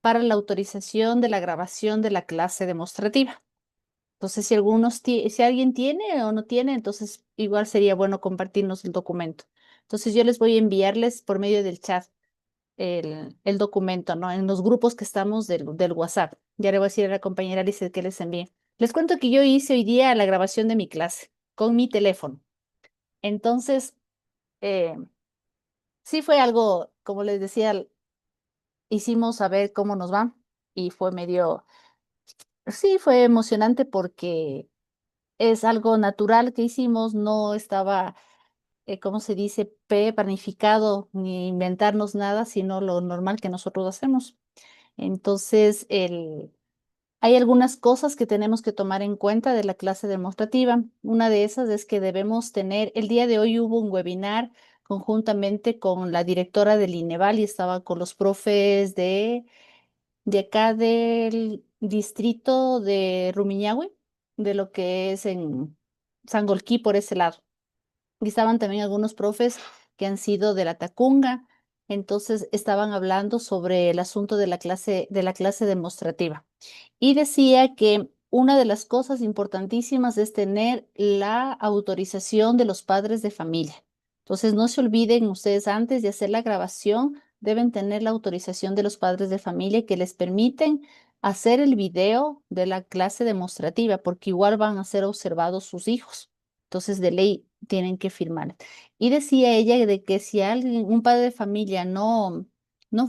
para la autorización de la grabación de la clase demostrativa. Entonces, si alguien tiene o no tiene, entonces igual sería bueno compartirnos el documento. Entonces, yo les voy a enviarles por medio del chat el documento, ¿no? En los grupos que estamos del WhatsApp. Ya le voy a decir a la compañera Alice que les envíe. Les cuento que yo hice hoy día la grabación de mi clase con mi teléfono. Entonces, eh, sí fue algo, como les decía, hicimos a ver cómo nos va y fue sí, fue emocionante porque es algo natural que hicimos, no estaba, ¿cómo se dice?, planificado ni inventarnos nada, sino lo normal que nosotros hacemos. Entonces, hay algunas cosas que tenemos que tomar en cuenta de la clase demostrativa. Una de esas es que debemos tener, el día de hoy hubo un webinar conjuntamente con la directora del INEVAL y estaba con los profes de acá del distrito de Rumiñahui, de lo que es en Sangolquí por ese lado. Y estaban también algunos profes que han sido de la Tacunga, entonces estaban hablando sobre el asunto de la clase demostrativa. Y decía que una de las cosas importantísimas es tener la autorización de los padres de familia. Entonces, no se olviden ustedes antes de hacer la grabación, deben tener la autorización de los padres de familia que les permiten hacer el video de la clase demostrativa, porque igual van a ser observados sus hijos. Entonces, de ley tienen que firmar. Y decía ella de que si alguien, un padre de familia no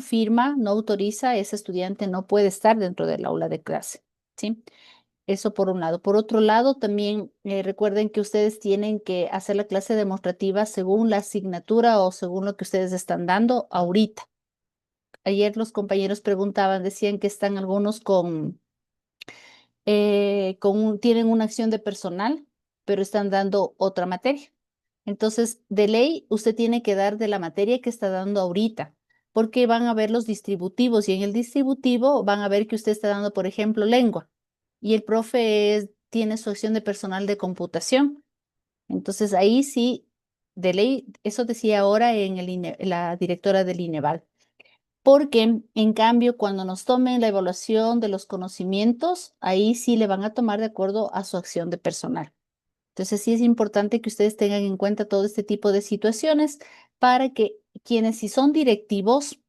firma, no autoriza, ese estudiante no puede estar dentro del aula de clase, ¿sí? Eso por un lado. Por otro lado, también recuerden que ustedes tienen que hacer la clase demostrativa según la asignatura o según lo que ustedes están dando ahorita. Ayer los compañeros preguntaban, decían que están algunos tienen una acción de personal, pero están dando otra materia. Entonces, de ley, usted tiene que dar de la materia que está dando ahorita, porque van a ver los distributivos y en el distributivo van a ver que usted está dando, por ejemplo, lengua y el profe tiene su acción de personal de computación. Entonces, ahí sí, de ley, eso decía ahora en la directora del INEVAL. Porque, en cambio, cuando nos tomen la evaluación de los conocimientos, ahí sí le van a tomar de acuerdo a su acción de personal. Entonces, sí es importante que ustedes tengan en cuenta todo este tipo de situaciones para que quienes sí son directivos,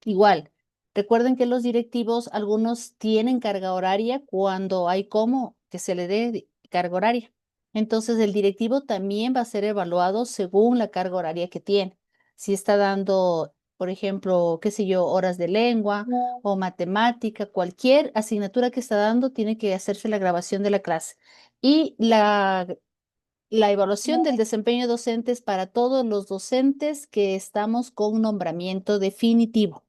igual, recuerden que los directivos, algunos tienen carga horaria cuando hay como que se le dé carga horaria. Entonces, el directivo también va a ser evaluado según la carga horaria que tiene. Si está dando, por ejemplo, qué sé yo, horas de lengua o matemática, cualquier asignatura que está dando, tiene que hacerse la grabación de la clase. Y la evaluación del desempeño docente es para todos los docentes que estamos con nombramiento definitivo.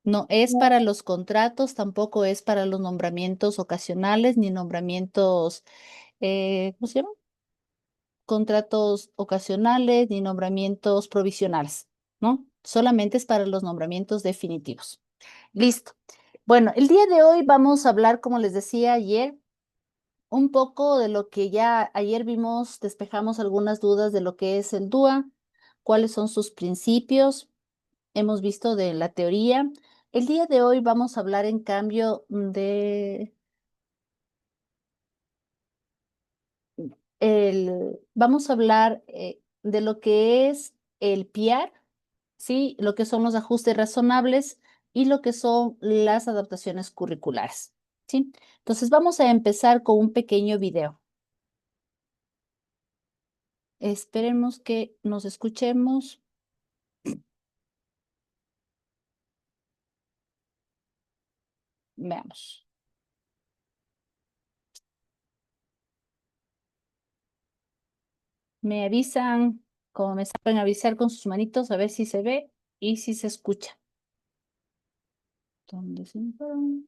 No es para los contratos, tampoco es para los nombramientos ocasionales ni nombramientos, ¿cómo se llama? Contratos ocasionales ni nombramientos provisionales, ¿no? Solamente es para los nombramientos definitivos. Listo. Bueno, el día de hoy vamos a hablar, como les decía ayer, un poco de lo que ya ayer vimos, despejamos algunas dudas de lo que es el DUA, cuáles son sus principios, hemos visto de la teoría. El día de hoy vamos a hablar en cambio vamos a hablar de lo que es el PIAR, ¿sí? Lo que son los ajustes razonables y lo que son las adaptaciones curriculares, ¿sí? Entonces vamos a empezar con un pequeño video. Esperemos que nos escuchemos. Veamos. Me avisan, como me saben avisar con sus manitos, a ver si se ve y si se escucha. ¿Dónde se fueron?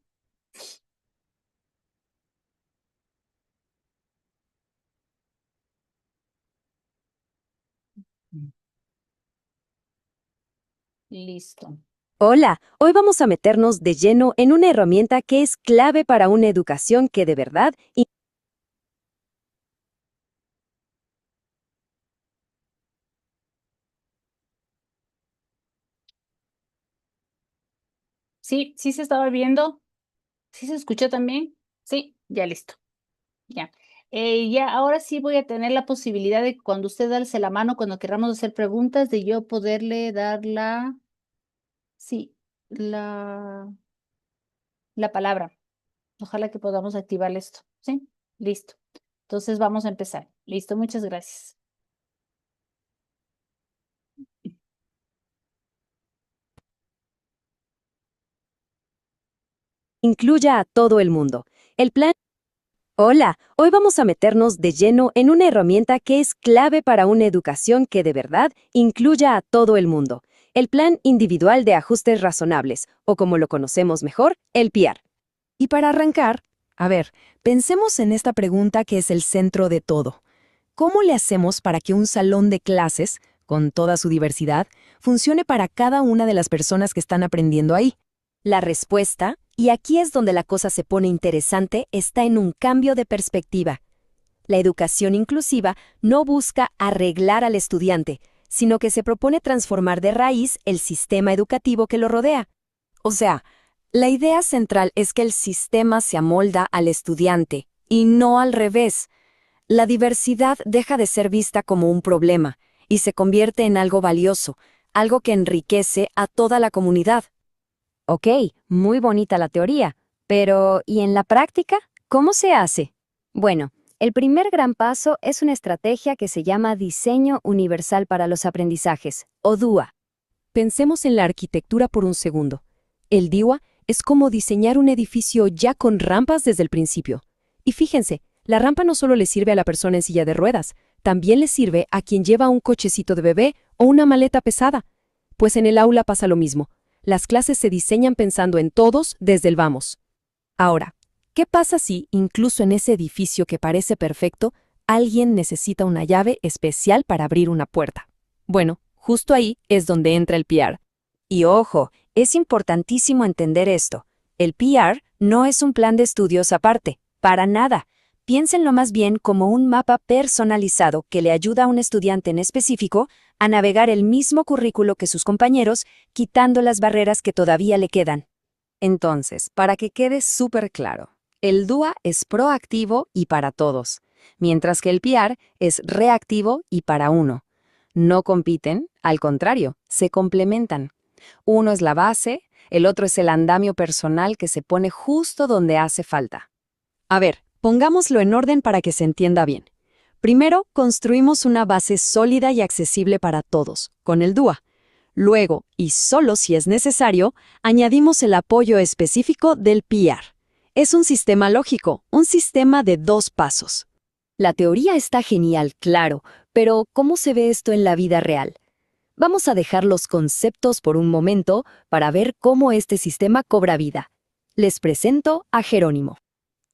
Listo. Hola, hoy vamos a meternos de lleno en una herramienta que es clave para una educación que de verdad Sí, sí se estaba viendo. ¿Sí se escuchó también? Sí, ya listo. Ya. Ya, ahora sí voy a tener la posibilidad de cuando usted alce la mano, cuando queramos hacer preguntas, de yo poderle dar sí, la, la palabra. Ojalá que podamos activar esto. ¿Sí? Listo. Entonces vamos a empezar. Listo, muchas gracias. Incluya a todo el mundo. El plan... Hola, hoy vamos a meternos de lleno en una herramienta que es clave para una educación que de verdad incluya a todo el mundo. El Plan Individual de Ajustes Razonables, o como lo conocemos mejor, el PIAR. Y para arrancar, a ver, pensemos en esta pregunta que es el centro de todo. ¿Cómo le hacemos para que un salón de clases, con toda su diversidad, funcione para cada una de las personas que están aprendiendo ahí? La respuesta, y aquí es donde la cosa se pone interesante, está en un cambio de perspectiva. La educación inclusiva no busca arreglar al estudiante, sino que se propone transformar de raíz el sistema educativo que lo rodea. O sea, la idea central es que el sistema se amolda al estudiante, y no al revés. La diversidad deja de ser vista como un problema, y se convierte en algo valioso, algo que enriquece a toda la comunidad. Ok, muy bonita la teoría, pero ¿y en la práctica? ¿Cómo se hace? Bueno, el primer gran paso es una estrategia que se llama Diseño Universal para los Aprendizajes, o DUA. Pensemos en la arquitectura por un segundo. El DIWA es como diseñar un edificio ya con rampas desde el principio. Y fíjense, la rampa no solo le sirve a la persona en silla de ruedas, también le sirve a quien lleva un cochecito de bebé o una maleta pesada. Pues en el aula pasa lo mismo. Las clases se diseñan pensando en todos desde el vamos. Ahora, ¿qué pasa si, incluso en ese edificio que parece perfecto, alguien necesita una llave especial para abrir una puerta? Bueno, justo ahí es donde entra el PR. Y ojo, es importantísimo entender esto. El PR no es un plan de estudios aparte, para nada. Piénsenlo más bien como un mapa personalizado que le ayuda a un estudiante en específico a navegar el mismo currículo que sus compañeros, quitando las barreras que todavía le quedan. Entonces, para que quede súper claro, el DUA es proactivo y para todos, mientras que el PR es reactivo y para uno. No compiten, al contrario, se complementan. Uno es la base, el otro es el andamio personal que se pone justo donde hace falta. A ver, pongámoslo en orden para que se entienda bien. Primero, construimos una base sólida y accesible para todos, con el DUA. Luego, y solo si es necesario, añadimos el apoyo específico del PR. Es un sistema lógico, un sistema de 2 pasos. La teoría está genial, claro, pero ¿cómo se ve esto en la vida real? Vamos a dejar los conceptos por un momento para ver cómo este sistema cobra vida. Les presento a Jerónimo.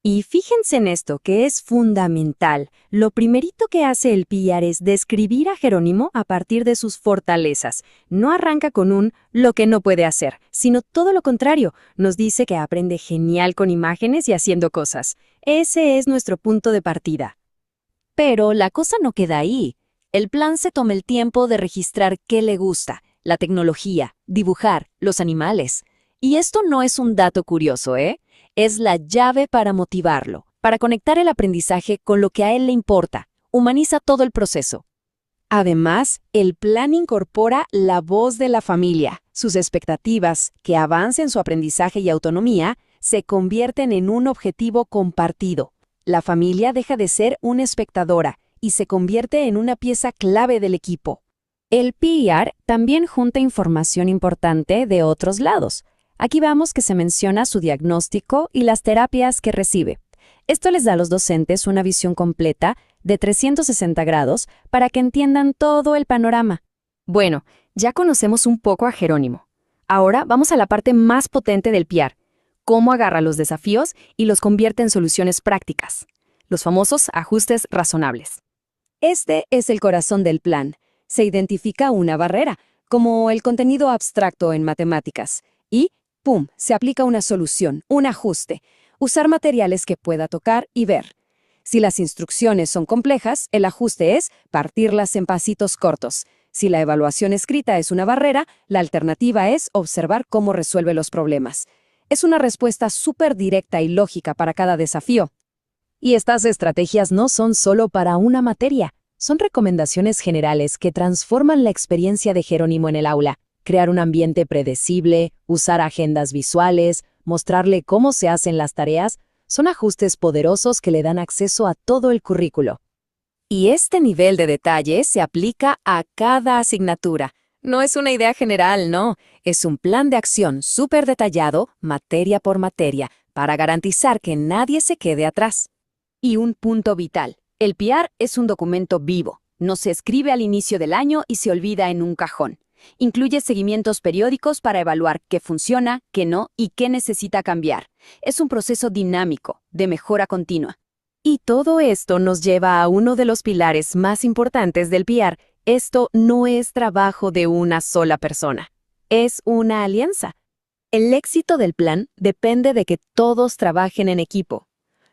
Y fíjense en esto, que es fundamental. Lo primerito que hace el PR es describir a Jerónimo a partir de sus fortalezas. No arranca con un lo que no puede hacer, sino todo lo contrario. Nos dice que aprende genial con imágenes y haciendo cosas. Ese es nuestro punto de partida. Pero la cosa no queda ahí. El plan se toma el tiempo de registrar qué le gusta, la tecnología, dibujar, los animales. Y esto no es un dato curioso, ¿eh? Es la llave para motivarlo, para conectar el aprendizaje con lo que a él le importa. Humaniza todo el proceso. Además, el plan incorpora la voz de la familia. Sus expectativas, que avancen su aprendizaje y autonomía, se convierten en un objetivo compartido. La familia deja de ser una espectadora y se convierte en una pieza clave del equipo. El PR también junta información importante de otros lados. Aquí vamos que se menciona su diagnóstico y las terapias que recibe. Esto les da a los docentes una visión completa de 360 grados para que entiendan todo el panorama. Bueno, ya conocemos un poco a Jerónimo. Ahora vamos a la parte más potente del PR, cómo agarra los desafíos y los convierte en soluciones prácticas, los famosos ajustes razonables. Este es el corazón del plan. Se identifica una barrera, como el contenido abstracto en matemáticas, y ¡pum!, se aplica una solución, un ajuste. Usar materiales que pueda tocar y ver. Si las instrucciones son complejas, el ajuste es partirlas en pasitos cortos. Si la evaluación escrita es una barrera, la alternativa es observar cómo resuelve los problemas. Es una respuesta súper directa y lógica para cada desafío. Y estas estrategias no son solo para una materia, son recomendaciones generales que transforman la experiencia de Jerónimo en el aula. Crear un ambiente predecible, usar agendas visuales, mostrarle cómo se hacen las tareas, son ajustes poderosos que le dan acceso a todo el currículo. Y este nivel de detalle se aplica a cada asignatura. No es una idea general, no. Es un plan de acción súper detallado, materia por materia, para garantizar que nadie se quede atrás. Y un punto vital. El PR es un documento vivo. No se escribe al inicio del año y se olvida en un cajón. Incluye seguimientos periódicos para evaluar qué funciona, qué no y qué necesita cambiar. Es un proceso dinámico, de mejora continua. Y todo esto nos lleva a uno de los pilares más importantes del PR. Esto no es trabajo de una sola persona. Es una alianza. El éxito del plan depende de que todos trabajen en equipo.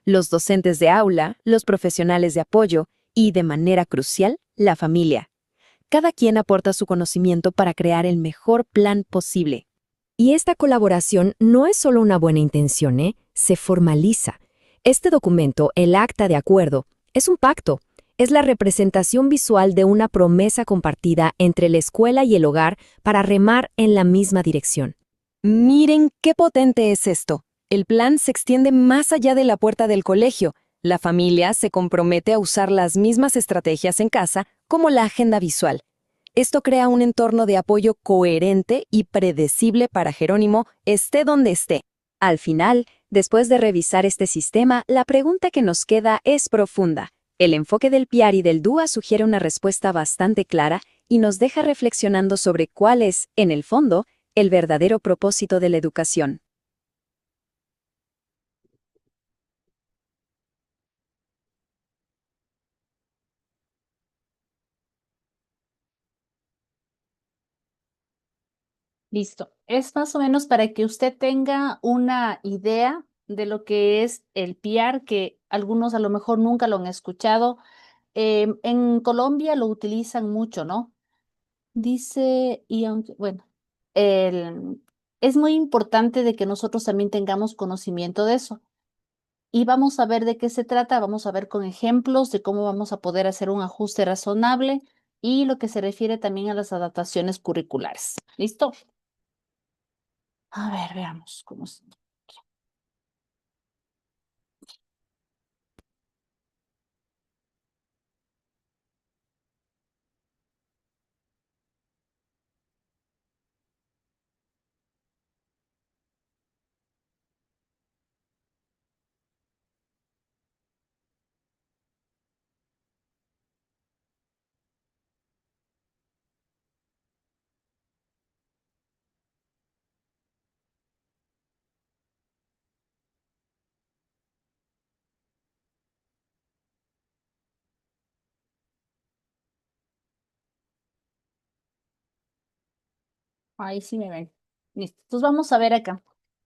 Los docentes de aula, los profesionales de apoyo y, de manera crucial, la familia. Cada quien aporta su conocimiento para crear el mejor plan posible. Y esta colaboración no es solo una buena intención, se formaliza. Este documento, el acta de acuerdo, es un pacto. Es la representación visual de una promesa compartida entre la escuela y el hogar para remar en la misma dirección. Miren qué potente es esto. El plan se extiende más allá de la puerta del colegio. La familia se compromete a usar las mismas estrategias en casa, como la agenda visual. Esto crea un entorno de apoyo coherente y predecible para Jerónimo, esté donde esté. Al final, después de revisar este sistema, la pregunta que nos queda es profunda. El enfoque del PR y del DUA sugiere una respuesta bastante clara y nos deja reflexionando sobre cuál es, en el fondo, el verdadero propósito de la educación. Listo. Es más o menos para que usted tenga una idea de lo que es el PR, que algunos a lo mejor nunca lo han escuchado. En Colombia lo utilizan mucho, ¿no? Dice, y aunque, bueno, el- es muy importante de que nosotros también tengamos conocimiento de eso. Y vamos a ver de qué se trata, vamos a ver con ejemplos de cómo vamos a poder hacer un ajuste razonable y lo que se refiere también a las adaptaciones curriculares. ¿Listo? A ver, veamos cómo es. Ahí sí me ven. Listo. Entonces vamos a ver acá.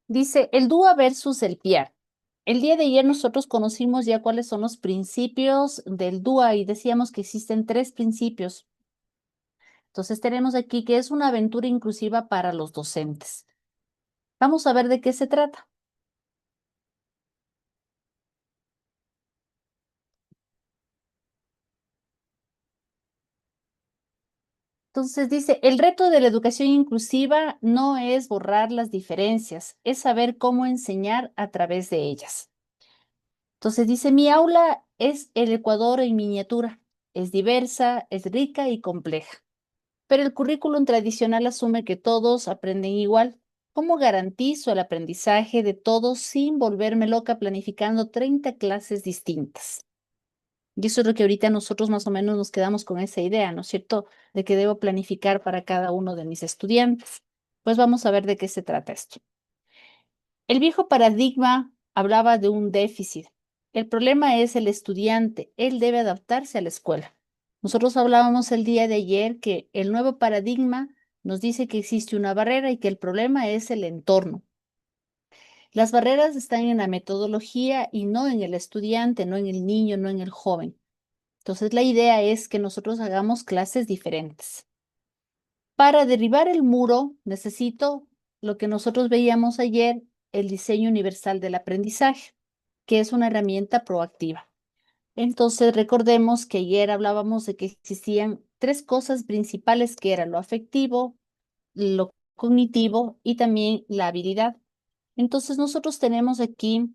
Dice el DUA versus el PIAR. El día de ayer nosotros conocimos ya cuáles son los principios del DUA y decíamos que existen tres principios. Entonces tenemos aquí que es una aventura inclusiva para los docentes. Vamos a ver de qué se trata. Entonces dice, el reto de la educación inclusiva no es borrar las diferencias, es saber cómo enseñar a través de ellas. Entonces dice, mi aula es el Ecuador en miniatura, es diversa, es rica y compleja, pero el currículum tradicional asume que todos aprenden igual. ¿Cómo garantizo el aprendizaje de todos sin volverme loca planificando 30 clases distintas? Y eso es lo que ahorita nosotros más o menos nos quedamos con esa idea, ¿no es cierto? De que debo planificar para cada uno de mis estudiantes. Pues vamos a ver de qué se trata esto. El viejo paradigma hablaba de un déficit. El problema es el estudiante. Él debe adaptarse a la escuela. Nosotros hablábamos el día de ayer que el nuevo paradigma nos dice que existe una barrera y que el problema es el entorno. Las barreras están en la metodología y no en el estudiante, no en el niño, no en el joven. Entonces, la idea es que nosotros hagamos clases diferentes. Para derribar el muro, necesito lo que nosotros veíamos ayer, el diseño universal del aprendizaje, que es una herramienta proactiva. Entonces, recordemos que ayer hablábamos de que existían tres cosas principales, que eran lo afectivo, lo cognitivo y también la habilidad. Entonces, nosotros tenemos aquí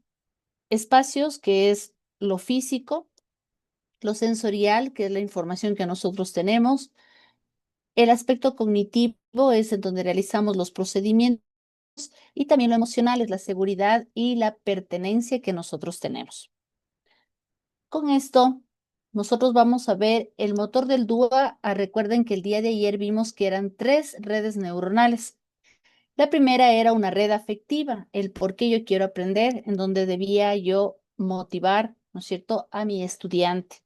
espacios, que es lo físico, lo sensorial, que es la información que nosotros tenemos. El aspecto cognitivo es en donde realizamos los procedimientos, y también lo emocional es la seguridad y la pertenencia que nosotros tenemos. Con esto, nosotros vamos a ver el motor del DUA. Recuerden que el día de ayer vimos que eran tres redes neuronales. La primera era una red afectiva, el por qué yo quiero aprender, en donde debía yo motivar, ¿no es cierto?, a mi estudiante.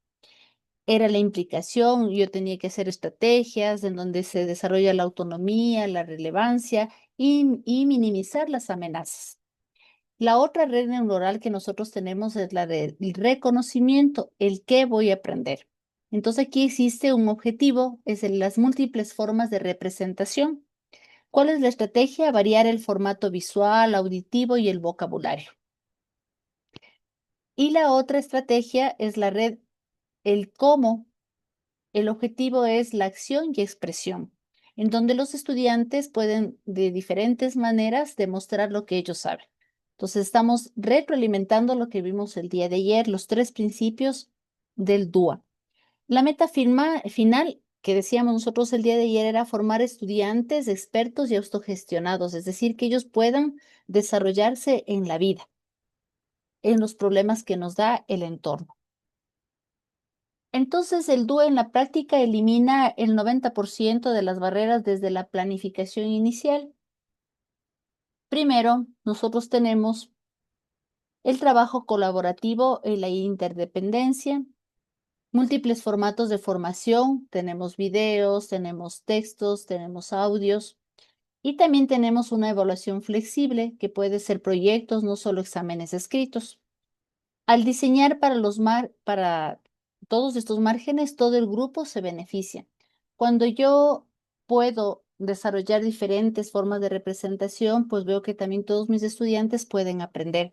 Era la implicación, yo tenía que hacer estrategias en donde se desarrolla la autonomía, la relevancia y minimizar las amenazas. La otra red neuronal que nosotros tenemos es la del reconocimiento, el qué voy a aprender. Entonces aquí existe un objetivo, es en las múltiples formas de representación. ¿Cuál es la estrategia? Variar el formato visual, auditivo y el vocabulario. Y la otra estrategia es la red, el cómo. El objetivo es la acción y expresión, en donde los estudiantes pueden de diferentes maneras demostrar lo que ellos saben. Entonces, estamos retroalimentando lo que vimos el día de ayer, los tres principios del DUA. La meta final que decíamos nosotros el día de ayer era formar estudiantes expertos y autogestionados, es decir, que ellos puedan desarrollarse en la vida, en los problemas que nos da el entorno. Entonces, el DUE en la práctica elimina el 90% de las barreras desde la planificación inicial. Primero, nosotros tenemos el trabajo colaborativo y la interdependencia, múltiples formatos de formación, tenemos videos, tenemos textos, tenemos audios, y también tenemos una evaluación flexible que puede ser proyectos, no solo exámenes escritos. Al diseñar para todos estos márgenes, todo el grupo se beneficia. Cuando yo puedo desarrollar diferentes formas de representación, pues veo que también todos mis estudiantes pueden aprender.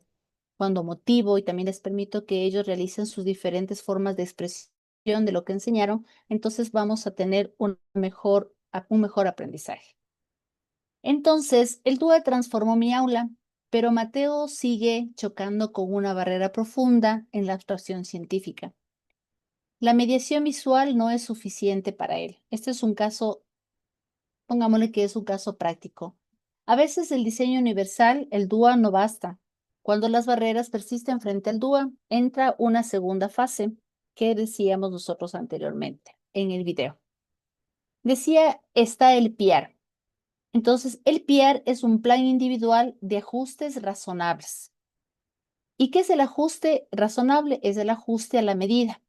Cuando motivo y también les permito que ellos realicen sus diferentes formas de expresión de lo que enseñaron, entonces vamos a tener un mejor aprendizaje. Entonces, el DUE transformó mi aula, pero Mateo sigue chocando con una barrera profunda en la abstracción científica. La mediación visual no es suficiente para él. Este es un caso, pongámosle que es un caso práctico. A veces el diseño universal, el DUA, no basta. Cuando las barreras persisten frente al DUA, entra una segunda fase que decíamos nosotros anteriormente en el video. Decía, está el PIAR. Entonces, el PIAR es un plan individual de ajustes razonables. ¿Y qué es el ajuste razonable? Es el ajuste a la medida.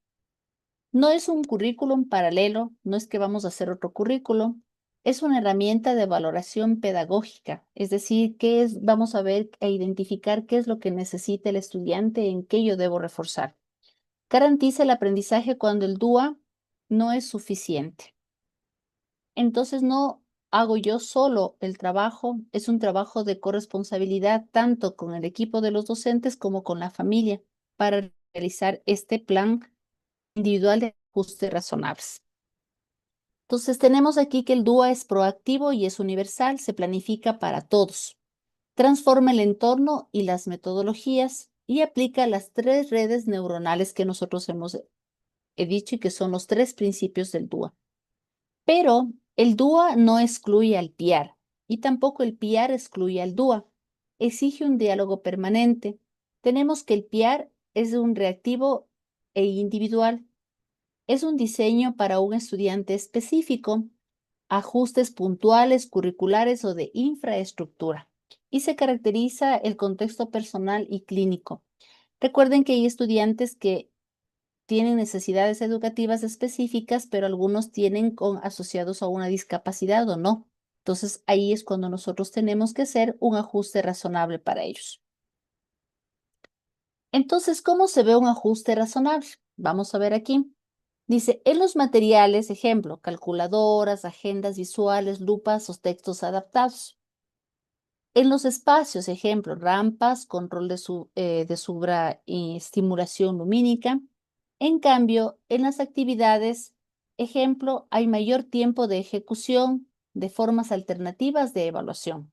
No es un currículum paralelo, no es que vamos a hacer otro currículum, es una herramienta de valoración pedagógica, es decir, vamos a ver e identificar qué es lo que necesita el estudiante, en qué yo debo reforzar. Garantiza el aprendizaje cuando el DUA no es suficiente. Entonces no hago yo solo el trabajo, es un trabajo de corresponsabilidad tanto con el equipo de los docentes como con la familia para realizar este plan individual de ajustes razonables. Entonces tenemos aquí que el DUA es proactivo y es universal, se planifica para todos. Transforma el entorno y las metodologías y aplica las tres redes neuronales que nosotros hemos dicho y que son los tres principios del DUA. Pero el DUA no excluye al PIAR y tampoco el PIAR excluye al DUA. Exige un diálogo permanente. Tenemos que el PIAR es un reactivo e individual. Es un diseño para un estudiante específico, ajustes puntuales, curriculares o de infraestructura. Y se caracteriza el contexto personal y clínico. Recuerden que hay estudiantes que tienen necesidades educativas específicas, pero algunos tienen asociados a una discapacidad o no. Entonces, ahí es cuando nosotros tenemos que hacer un ajuste razonable para ellos. Entonces, ¿cómo se ve un ajuste razonable? Vamos a ver aquí. Dice, en los materiales, ejemplo, calculadoras, agendas visuales, lupas o textos adaptados. En los espacios, ejemplo, rampas, control de estimulación lumínica. En cambio, en las actividades, ejemplo, hay mayor tiempo de ejecución de formas alternativas de evaluación.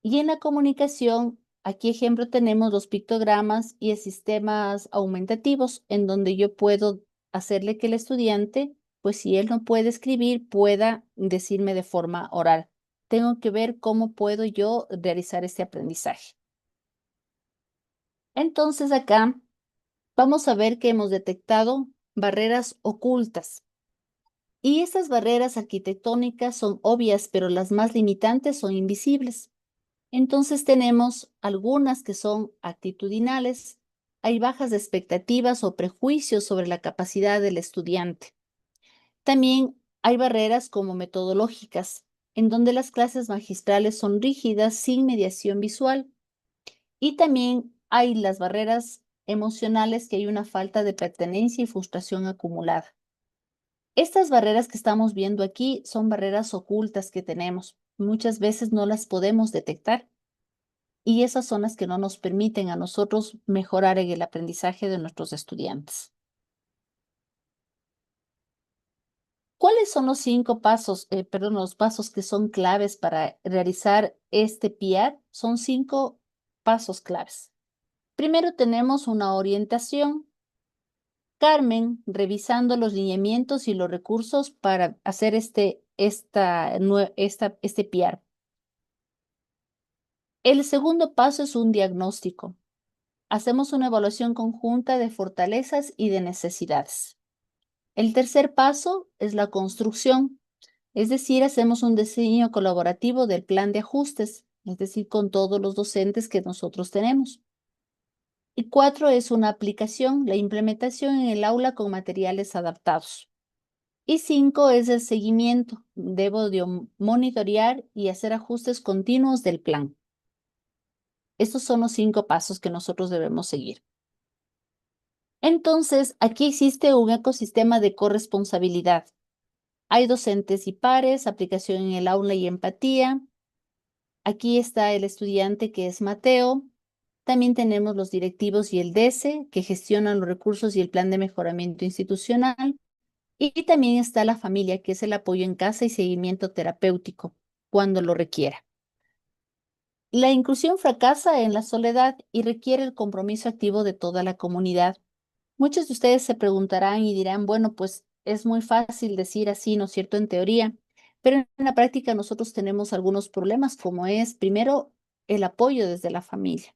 Y en la comunicación, aquí ejemplo tenemos los pictogramas y sistemas aumentativos, en donde yo puedo hacerle que el estudiante, pues si él no puede escribir, pueda decirme de forma oral. Tengo que ver cómo puedo yo realizar este aprendizaje. Entonces acá vamos a ver que hemos detectado barreras ocultas. Y estas barreras arquitectónicas son obvias, pero las más limitantes son invisibles. Entonces tenemos algunas que son actitudinales. Hay bajas expectativas o prejuicios sobre la capacidad del estudiante. También hay barreras como metodológicas, en donde las clases magistrales son rígidas sin mediación visual. Y también hay las barreras emocionales, que hay una falta de pertenencia y frustración acumulada. Estas barreras que estamos viendo aquí son barreras ocultas que tenemos. Muchas veces no las podemos detectar. Y esas son las que no nos permiten a nosotros mejorar en el aprendizaje de nuestros estudiantes. ¿Cuáles son los 5 pasos, los pasos que son claves para realizar este PIAR? Son 5 pasos claves. Primero tenemos una orientación. Carmen, revisando los lineamientos y los recursos para hacer este PIAR. El segundo paso es un diagnóstico. Hacemos una evaluación conjunta de fortalezas y de necesidades. El tercer paso es la construcción, es decir, hacemos un diseño colaborativo del plan de ajustes, es decir, con todos los docentes que nosotros tenemos. Y 4 es una aplicación, la implementación en el aula con materiales adaptados. Y 5 es el seguimiento, debo de monitorear y hacer ajustes continuos del plan. Estos son los 5 pasos que nosotros debemos seguir. Entonces, aquí existe un ecosistema de corresponsabilidad. Hay docentes y pares, aplicación en el aula y empatía. Aquí está el estudiante, que es Mateo. También tenemos los directivos y el DESE, que gestionan los recursos y el plan de mejoramiento institucional. Y también está la familia, que es el apoyo en casa y seguimiento terapéutico cuando lo requiera. La inclusión fracasa en la soledad y requiere el compromiso activo de toda la comunidad. Muchos de ustedes se preguntarán y dirán, bueno, pues es muy fácil decir así, ¿no es cierto?, en teoría, pero en la práctica nosotros tenemos algunos problemas, como es, primero, el apoyo desde la familia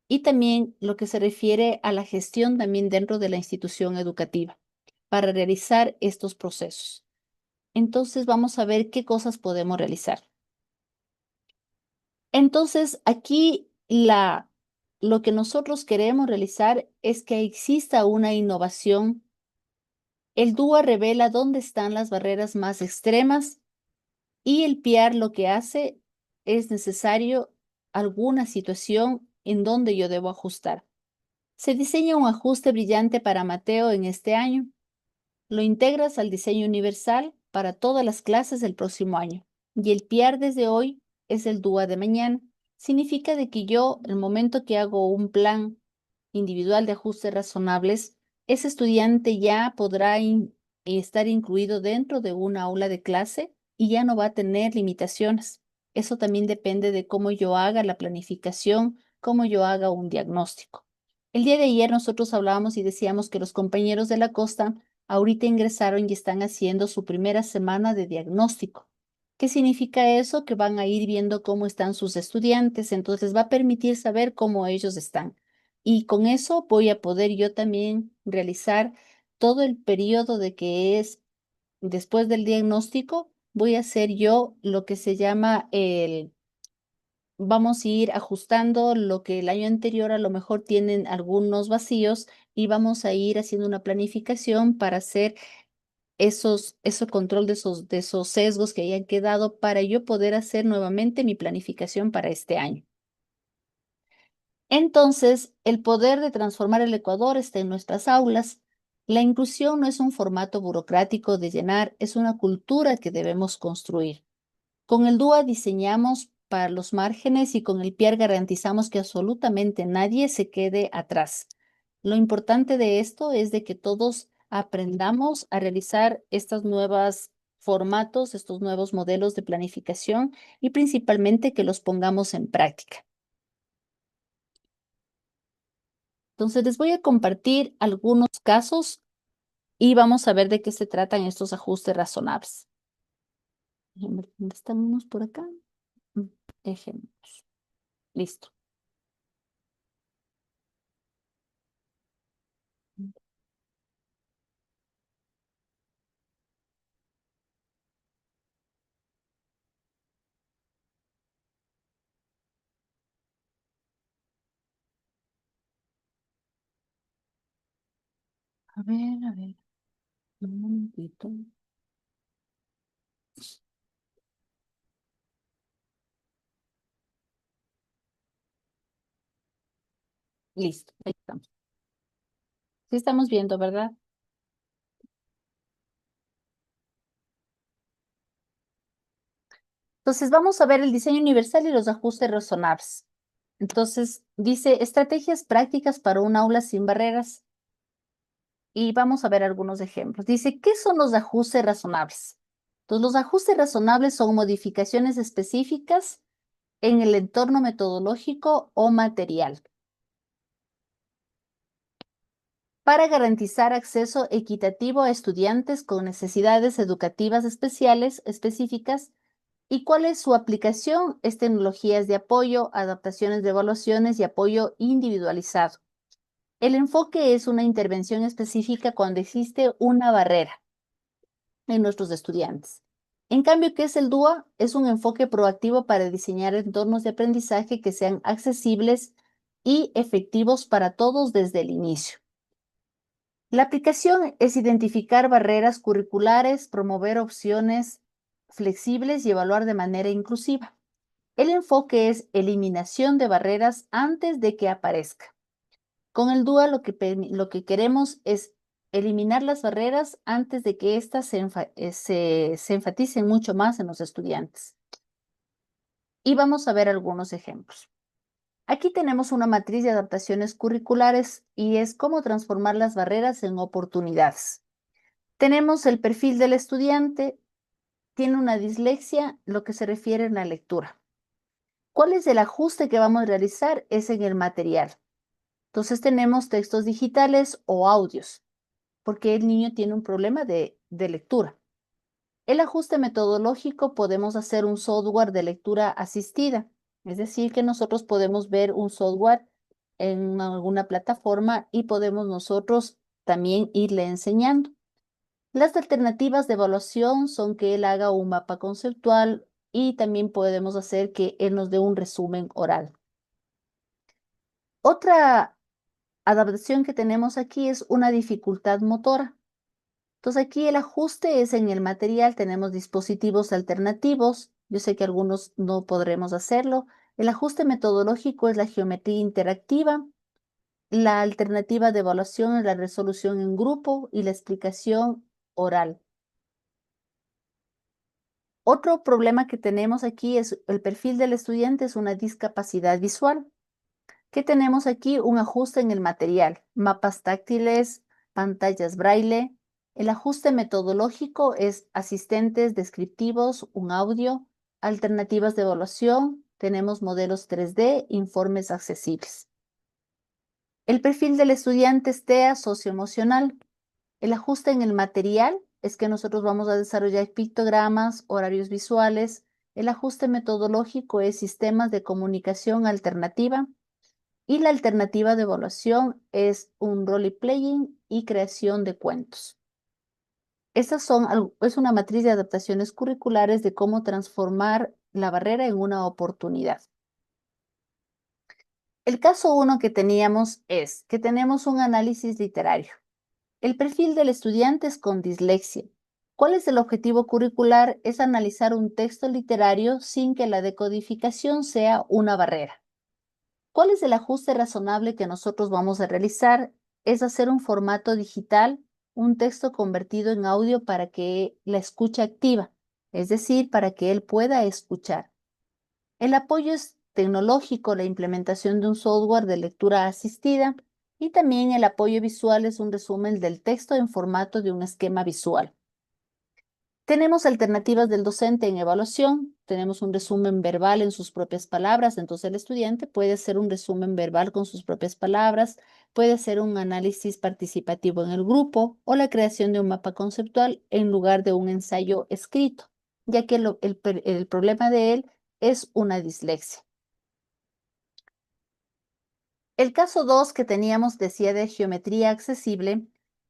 y también lo que se refiere a la gestión también dentro de la institución educativa para realizar estos procesos. Entonces vamos a ver qué cosas podemos realizar. Entonces aquí lo que nosotros queremos realizar es que exista una innovación. El DUA revela dónde están las barreras más extremas y el PIAR lo que hace es necesario alguna situación en donde yo debo ajustar. Se diseña un ajuste brillante para Mateo en este año. Lo integras al diseño universal para todas las clases del próximo año. Y el PIAR desde hoy es el DUA de mañana. Significa de que yo, el momento que hago un plan individual de ajustes razonables, ese estudiante ya podrá estar incluido dentro de una aula de clase y ya no va a tener limitaciones. Eso también depende de cómo yo haga la planificación, cómo yo haga un diagnóstico. El día de ayer nosotros hablábamos y decíamos que los compañeros de la costa ahorita ingresaron y están haciendo su primera semana de diagnóstico. ¿Qué significa eso? Que van a ir viendo cómo están sus estudiantes, entonces va a permitir saber cómo ellos están. Y con eso voy a poder yo también realizar todo el periodo de que es después del diagnóstico, voy a hacer yo lo que se llama vamos a ir ajustando lo que el año anterior a lo mejor tienen algunos vacíos y vamos a ir haciendo una planificación para hacer ese control de esos sesgos que hayan quedado para yo poder hacer nuevamente mi planificación para este año. Entonces, el poder de transformar el Ecuador está en nuestras aulas. La inclusión no es un formato burocrático de llenar, es una cultura que debemos construir. Con el DUA diseñamos para los márgenes y con el PIAR garantizamos que absolutamente nadie se quede atrás. Lo importante de esto es de que todos aprendamos a realizar estos nuevos formatos, estos nuevos modelos de planificación y principalmente que los pongamos en práctica. Entonces, les voy a compartir algunos casos y vamos a ver de qué se tratan estos ajustes razonables. Déjenme ver, ¿dónde estamos por acá? Ejemplos. Listo. A ver, un momentito. Listo, ahí estamos. Sí estamos viendo, ¿verdad? Entonces, vamos a ver el diseño universal y los ajustes razonables. Entonces, dice estrategias prácticas para un aula sin barreras. Y vamos a ver algunos ejemplos. Dice, ¿qué son los ajustes razonables? Entonces, los ajustes razonables son modificaciones específicas en el entorno metodológico o material para garantizar acceso equitativo a estudiantes con necesidades educativas específicas. ¿Y cuál es su aplicación? Es tecnologías de apoyo, adaptaciones de evaluaciones y apoyo individualizado. El enfoque es una intervención específica cuando existe una barrera en nuestros estudiantes. En cambio, ¿qué es el DUA? Es un enfoque proactivo para diseñar entornos de aprendizaje que sean accesibles y efectivos para todos desde el inicio. La aplicación es identificar barreras curriculares, promover opciones flexibles y evaluar de manera inclusiva. El enfoque es eliminación de barreras antes de que aparezca. Con el DUA lo que queremos es eliminar las barreras antes de que éstas se enfaticen mucho más en los estudiantes. Y vamos a ver algunos ejemplos. Aquí tenemos una matriz de adaptaciones curriculares y es cómo transformar las barreras en oportunidades. Tenemos el perfil del estudiante, tiene una dislexia, lo que se refiere a la lectura. ¿Cuál es el ajuste que vamos a realizar? Es en el material. Entonces tenemos textos digitales o audios, porque el niño tiene un problema de lectura. El ajuste metodológico podemos hacer un software de lectura asistida, es decir, que nosotros podemos ver un software en alguna plataforma y podemos nosotros también irle enseñando. Las alternativas de evaluación son que él haga un mapa conceptual y también podemos hacer que él nos dé un resumen oral. Otra adaptación que tenemos aquí es una dificultad motora. Entonces aquí el ajuste es en el material, tenemos dispositivos alternativos. Yo sé que algunos no podremos hacerlo. El ajuste metodológico es la geometría interactiva. La alternativa de evaluación es la resolución en grupo y la explicación oral. Otro problema que tenemos aquí es el perfil del estudiante es una discapacidad visual. ¿Qué tenemos aquí? Un ajuste en el material, mapas táctiles, pantallas braille. El ajuste metodológico es asistentes descriptivos, un audio, alternativas de evaluación, tenemos modelos 3D, informes accesibles. El perfil del estudiante es TEA socioemocional. El ajuste en el material es que nosotros vamos a desarrollar pictogramas, horarios visuales. El ajuste metodológico es sistemas de comunicación alternativa. Y la alternativa de evaluación es un role-playing y creación de cuentos. Es una matriz de adaptaciones curriculares de cómo transformar la barrera en una oportunidad. El caso 1 que teníamos es que tenemos un análisis literario. El perfil del estudiante es con dislexia. ¿Cuál es el objetivo curricular? Es analizar un texto literario sin que la decodificación sea una barrera. ¿Cuál es el ajuste razonable que nosotros vamos a realizar? Es hacer un formato digital un texto convertido en audio para que la escucha activa, es decir, para que él pueda escuchar. El apoyo es tecnológico, la implementación de un software de lectura asistida, y también el apoyo visual es un resumen del texto en formato de un esquema visual. Tenemos alternativas del docente en evaluación, tenemos un resumen verbal en sus propias palabras, entonces el estudiante puede hacer un resumen verbal con sus propias palabras, puede hacer un análisis participativo en el grupo o la creación de un mapa conceptual en lugar de un ensayo escrito, ya que el problema de él es una dislexia. El caso 2 que teníamos decía de geometría accesible.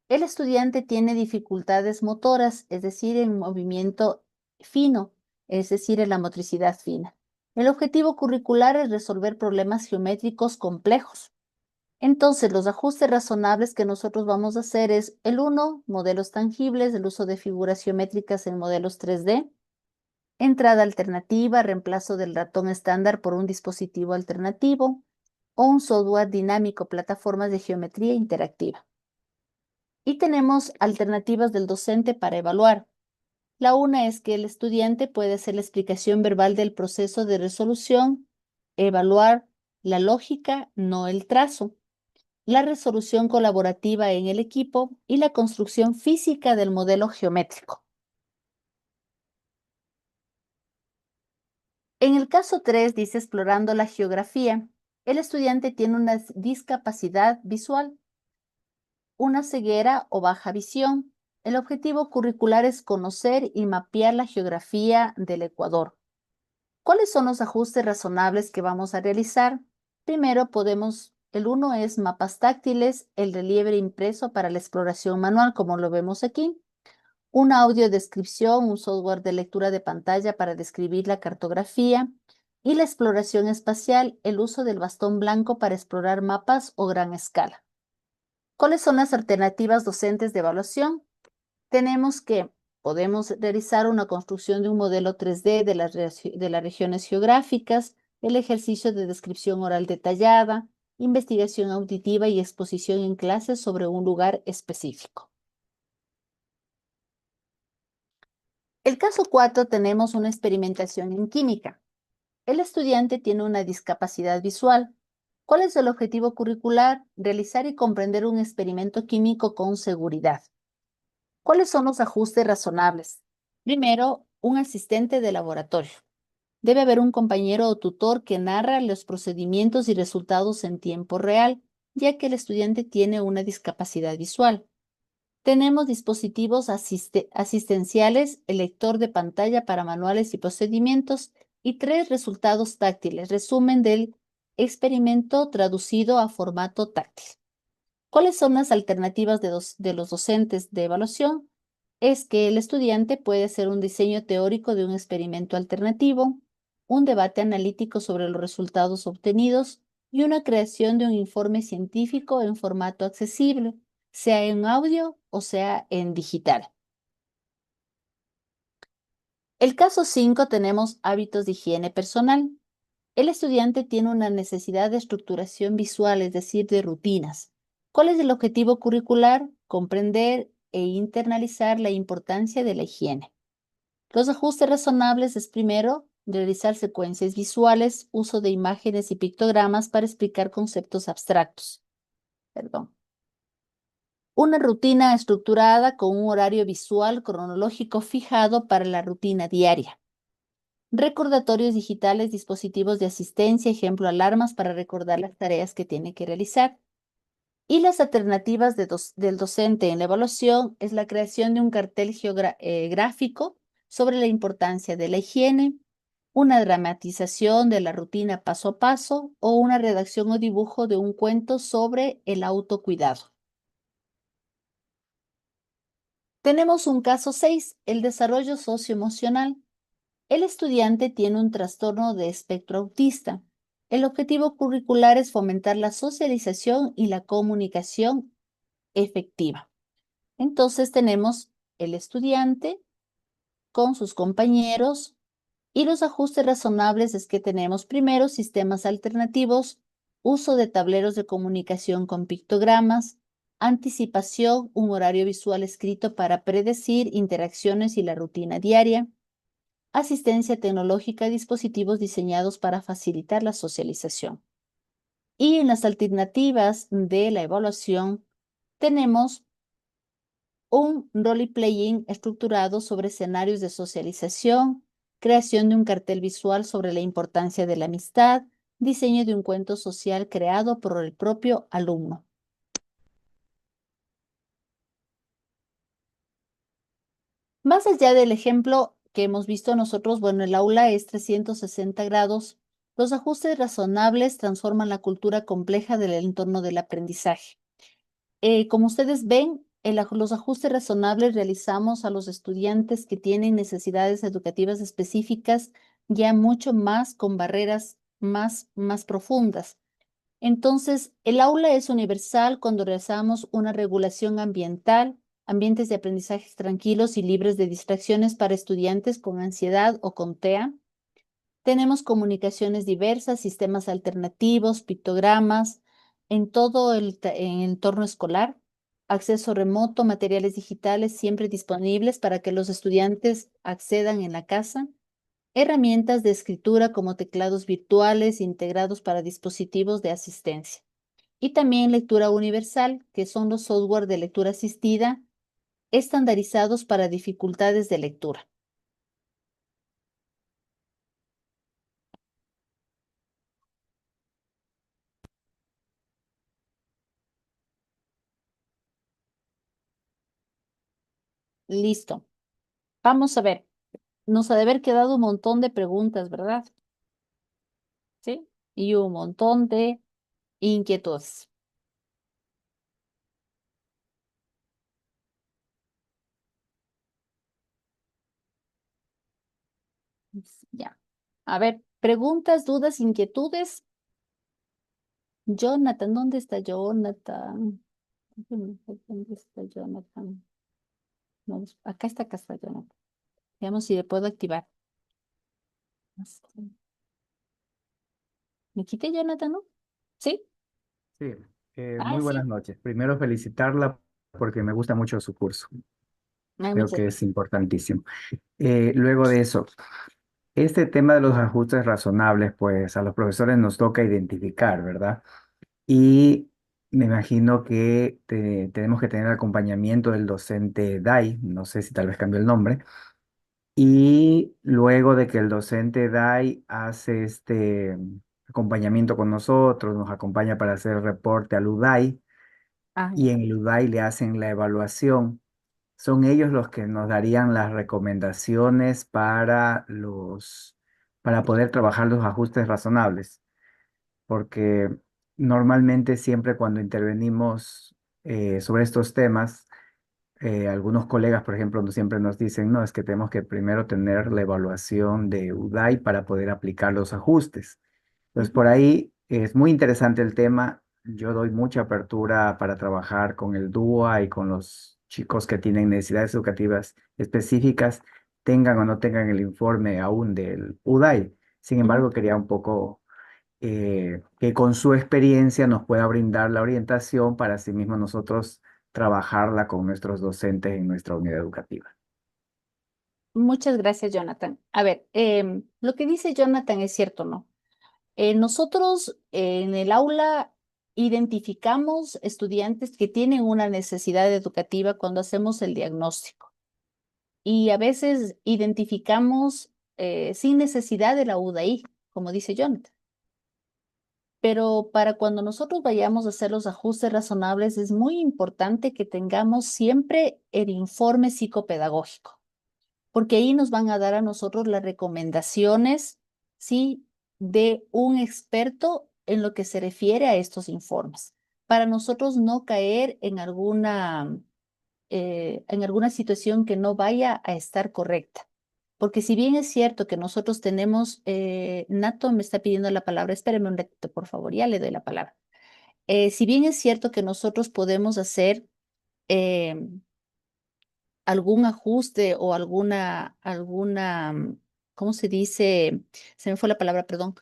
El estudiante tiene dificultades motoras, es decir, en movimiento fino, es decir, en la motricidad fina. El objetivo curricular es resolver problemas geométricos complejos. Entonces, los ajustes razonables que nosotros vamos a hacer es el 1, modelos tangibles, el uso de figuras geométricas en modelos 3D, entrada alternativa, reemplazo del ratón estándar por un dispositivo alternativo, o un software dinámico, plataformas de geometría interactiva. Y tenemos alternativas del docente para evaluar. La una es que el estudiante puede hacer la explicación verbal del proceso de resolución, evaluar la lógica, no el trazo, la resolución colaborativa en el equipo y la construcción física del modelo geométrico. En el caso 3 dice explorando la geografía, el estudiante tiene una discapacidad visual, una ceguera o baja visión. El objetivo curricular es conocer y mapear la geografía del Ecuador. ¿Cuáles son los ajustes razonables que vamos a realizar? Primero el uno es mapas táctiles, el relieve impreso para la exploración manual, como lo vemos aquí. Una audiodescripción, un software de lectura de pantalla para describir la cartografía. Y la exploración espacial, el uso del bastón blanco para explorar mapas o gran escala. ¿Cuáles son las alternativas docentes de evaluación? Tenemos que podemos realizar una construcción de un modelo 3D de las regiones geográficas, el ejercicio de descripción oral detallada, investigación auditiva y exposición en clases sobre un lugar específico. El caso 4 tenemos una experimentación en química. El estudiante tiene una discapacidad visual. ¿Cuál es el objetivo curricular? Realizar y comprender un experimento químico con seguridad. ¿Cuáles son los ajustes razonables? Primero, un asistente de laboratorio. Debe haber un compañero o tutor que narra los procedimientos y resultados en tiempo real, ya que el estudiante tiene una discapacidad visual. Tenemos dispositivos asistenciales, el lector de pantalla para manuales y procedimientos y 3 resultados táctiles, resumen del experimento traducido a formato táctil. ¿Cuáles son las alternativas de los docentes de evaluación? Es que el estudiante puede hacer un diseño teórico de un experimento alternativo, un debate analítico sobre los resultados obtenidos y una creación de un informe científico en formato accesible, sea en audio o sea en digital. El caso 5 tenemos hábitos de higiene personal. El estudiante tiene una necesidad de estructuración visual, es decir, de rutinas. ¿Cuál es el objetivo curricular? Comprender e internalizar la importancia de la higiene. Los ajustes razonables es primero realizar secuencias visuales, uso de imágenes y pictogramas para explicar conceptos abstractos. Una rutina estructurada con un horario visual cronológico fijado para la rutina diaria. Recordatorios digitales, dispositivos de asistencia, ejemplo, alarmas para recordar las tareas que tiene que realizar. Y las alternativas del docente en la evaluación es la creación de un cartel gráfico sobre la importancia de la higiene, una dramatización de la rutina paso a paso o una redacción o dibujo de un cuento sobre el autocuidado. Tenemos un caso 6, el desarrollo socioemocional. El estudiante tiene un trastorno de espectro autista. El objetivo curricular es fomentar la socialización y la comunicación efectiva. Entonces tenemos el estudiante con sus compañeros y los ajustes razonables es que tenemos primero sistemas alternativos, uso de tableros de comunicación con pictogramas, Anticipación, un horario visual escrito para predecir interacciones y la rutina diaria. Asistencia tecnológica, dispositivos diseñados para facilitar la socialización. Y en las alternativas de la evaluación tenemos un role-playing estructurado sobre escenarios de socialización, creación de un cartel visual sobre la importancia de la amistad, diseño de un cuento social creado por el propio alumno. Más allá del ejemplo que hemos visto nosotros, bueno, el aula es 360 grados. Los ajustes razonables transforman la cultura compleja del entorno del aprendizaje. Como ustedes ven, los ajustes razonables realizamos a los estudiantes que tienen necesidades educativas específicas, ya mucho más con barreras más profundas. Entonces, el aula es universal cuando realizamos una regulación ambiental, ambientes de aprendizaje tranquilos y libres de distracciones para estudiantes con ansiedad o con TEA. Tenemos comunicaciones diversas, sistemas alternativos, pictogramas, en todo el entorno escolar, acceso remoto, materiales digitales siempre disponibles para que los estudiantes accedan en la casa, herramientas de escritura como teclados virtuales integrados para dispositivos de asistencia. Y también lectura universal, que son los software de lectura asistida estandarizados para dificultades de lectura. Listo. Vamos a ver. Nos ha de haber quedado un montón de preguntas, ¿verdad? ¿Sí? Y un montón de inquietudes. Ya. A ver, preguntas, dudas, inquietudes. Jonathan, ¿dónde está Jonathan? ¿Dónde está Jonathan? No, acá está Jonathan. Veamos si le puedo activar. ¿Me quité Jonathan, no? ¿Sí? Sí, Ah, muy buenas sí. noches. Primero felicitarla porque me gusta mucho su curso. Ay, Creo muchas que es gracias. importantísimo. Luego de eso, este tema de los ajustes razonables, pues a los profesores nos toca identificar, ¿verdad? Y me imagino que tenemos que tener acompañamiento del docente DAI, no sé si tal vez cambió el nombre. Y luego de que el docente DAI hace este acompañamiento con nosotros, nos acompaña para hacer el reporte al UDAI Ah, y ya. en el UDAI le hacen la evaluación. Son ellos los que nos darían las recomendaciones para poder trabajar los ajustes razonables, porque normalmente siempre cuando intervenimos sobre estos temas, algunos colegas, por ejemplo, siempre nos dicen, no, es que tenemos que primero tener la evaluación de UDAI para poder aplicar los ajustes. Entonces, Ujú, por ahí es muy interesante el tema. Yo doy mucha apertura para trabajar con el DUA y con los chicos que tienen necesidades educativas específicas, tengan o no tengan el informe aún del UDAI. Sin ujú. embargo, quería un poco que con su experiencia nos pueda brindar la orientación para así mismo nosotros trabajarla con nuestros docentes en nuestra unidad educativa. Muchas gracias, Jonathan. A ver, lo que dice Jonathan es cierto, ¿no? Nosotros en el aula identificamos estudiantes que tienen una necesidad educativa cuando hacemos el diagnóstico y a veces identificamos sin necesidad de la UDAI, como dice Jonathan. Pero para cuando nosotros vayamos a hacer los ajustes razonables es muy importante que tengamos siempre el informe psicopedagógico porque ahí nos van a dar a nosotros las recomendaciones, ¿sí? De un experto en lo que se refiere a estos informes, para nosotros no caer en alguna situación que no vaya a estar correcta. Porque si bien es cierto que nosotros tenemos, Nato me está pidiendo la palabra, espéreme un ratito, por favor, ya le doy la palabra. Si bien es cierto que nosotros podemos hacer eh, algún ajuste o ¿cómo se dice? Se me fue la palabra, perdón.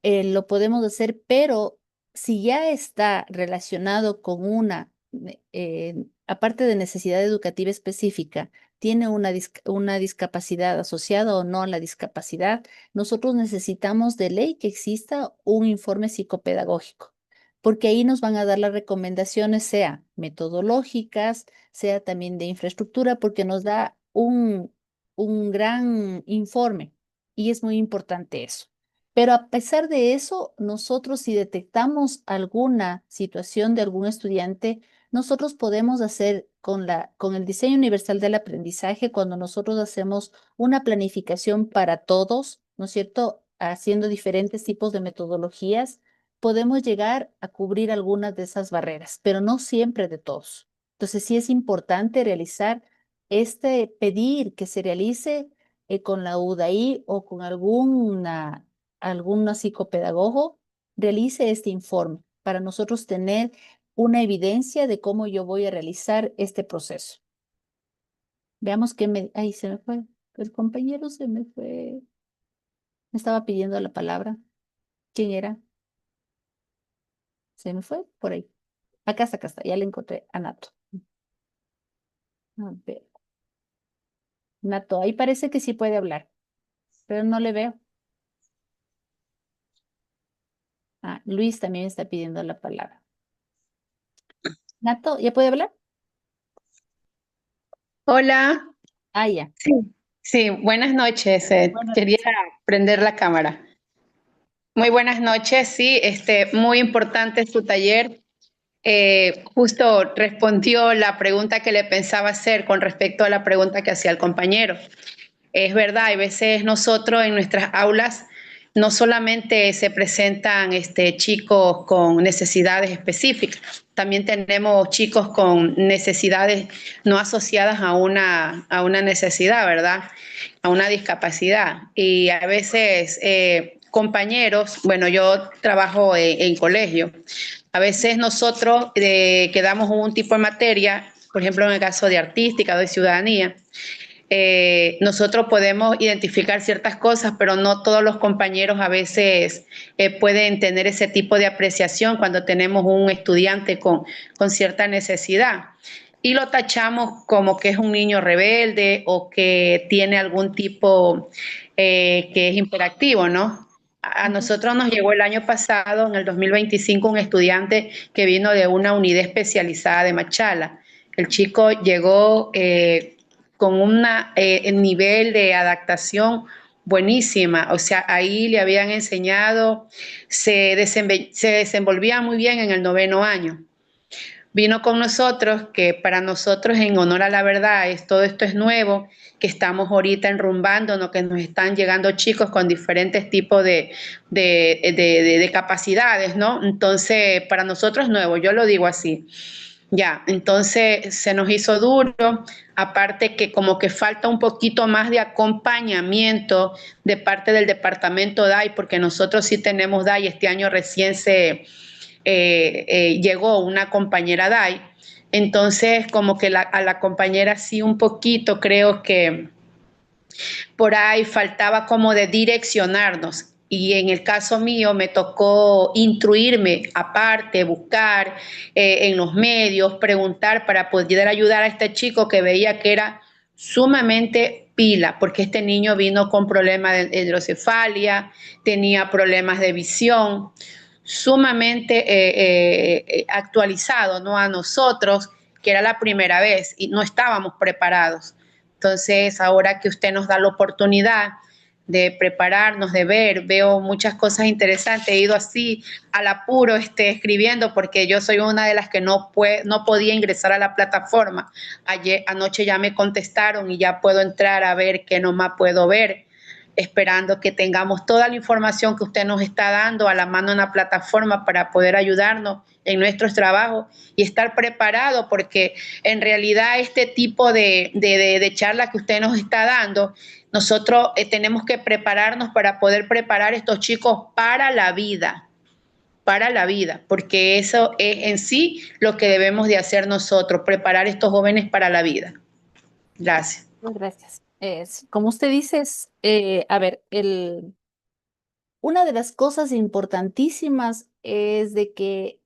Lo podemos hacer, pero si ya está relacionado con una aparte de necesidad educativa específica, tiene una discapacidad asociada o no a la discapacidad, nosotros necesitamos de ley que exista un informe psicopedagógico, porque ahí nos van a dar las recomendaciones, sea metodológicas, sea también de infraestructura, porque nos da un gran informe y es muy importante eso. Pero a pesar de eso, nosotros si detectamos alguna situación de algún estudiante, nosotros podemos hacer con el diseño universal del aprendizaje, cuando nosotros hacemos una planificación para todos, ¿no es cierto? Haciendo diferentes tipos de metodologías, podemos llegar a cubrir algunas de esas barreras, pero no siempre de todos. Entonces, sí es importante realizar pedir que se realice con la UDAI o con alguna psicopedagogo, realice este informe para nosotros tener una evidencia de cómo yo voy a realizar este proceso. Veamos qué me... Ahí se me fue. El compañero se me fue. Me estaba pidiendo la palabra. ¿Quién era? Se me fue por ahí. Acá está. Ya le encontré a Nato. A ver. Nato, ahí parece que sí puede hablar, pero no le veo. Ah, Luis también está pidiendo la palabra. Nato, ¿ya puede hablar? Hola, Ah, ya. sí, sí, buenas noches. Buenas Quería noches. prender la cámara. Muy buenas noches, sí, muy importante su taller. Justo respondió la pregunta que le pensaba hacer con respecto a la pregunta que hacía el compañero. Es verdad, hay veces nosotros en nuestras aulas no solamente se presentan chicos con necesidades específicas, también tenemos chicos con necesidades no asociadas a una necesidad, ¿verdad? A una discapacidad. Y a veces compañeros, bueno, yo trabajo en colegio, a veces nosotros quedamos un tipo de materia, por ejemplo, en el caso de artística o de ciudadanía, nosotros podemos identificar ciertas cosas, pero no todos los compañeros a veces pueden tener ese tipo de apreciación cuando tenemos un estudiante con cierta necesidad. Y lo tachamos como que es un niño rebelde o que tiene algún tipo que es hiperactivo, ¿no? A Ujú. nosotros nos llegó el año pasado, en el 2025, un estudiante que vino de una unidad especializada de Machala. El chico llegó con un nivel de adaptación buenísima. O sea, ahí le habían enseñado, se desenvolvía muy bien en el noveno año. Vino con nosotros, que para nosotros en honor a la verdad todo esto es nuevo, que estamos ahorita enrumbándonos, que nos están llegando chicos con diferentes tipos de capacidades, ¿no? Entonces, para nosotros es nuevo, yo lo digo así. Ya, entonces se nos hizo duro, aparte que como que falta un poquito más de acompañamiento de parte del departamento DAI, porque nosotros sí tenemos DAI, este año recién llegó una compañera DAI, entonces como que a la compañera sí un poquito creo que por ahí faltaba como de direccionarnos. Y en el caso mío me tocó instruirme aparte, buscar en los medios, preguntar para poder ayudar a este chico que veía que era sumamente pila, porque este niño vino con problemas de hidrocefalia, tenía problemas de visión, sumamente actualizado, ¿no? A nosotros, que era la primera vez y no estábamos preparados. Entonces, ahora que usted nos da la oportunidad de prepararnos, de ver, veo muchas cosas interesantes. He ido así al apuro escribiendo porque yo soy una de las que no podía ingresar a la plataforma. Anoche ya me contestaron y ya puedo entrar a ver qué nomás puedo ver, esperando que tengamos toda la información que usted nos está dando a la mano en la plataforma para poder ayudarnos en nuestros trabajos y estar preparado, porque en realidad este tipo de charla que usted nos está dando, nosotros tenemos que prepararnos para poder preparar a estos chicos para la vida, porque eso es en sí lo que debemos de hacer nosotros, preparar a estos jóvenes para la vida. Gracias. Muchas gracias. Como usted dice, a ver, una de las cosas importantísimas es de que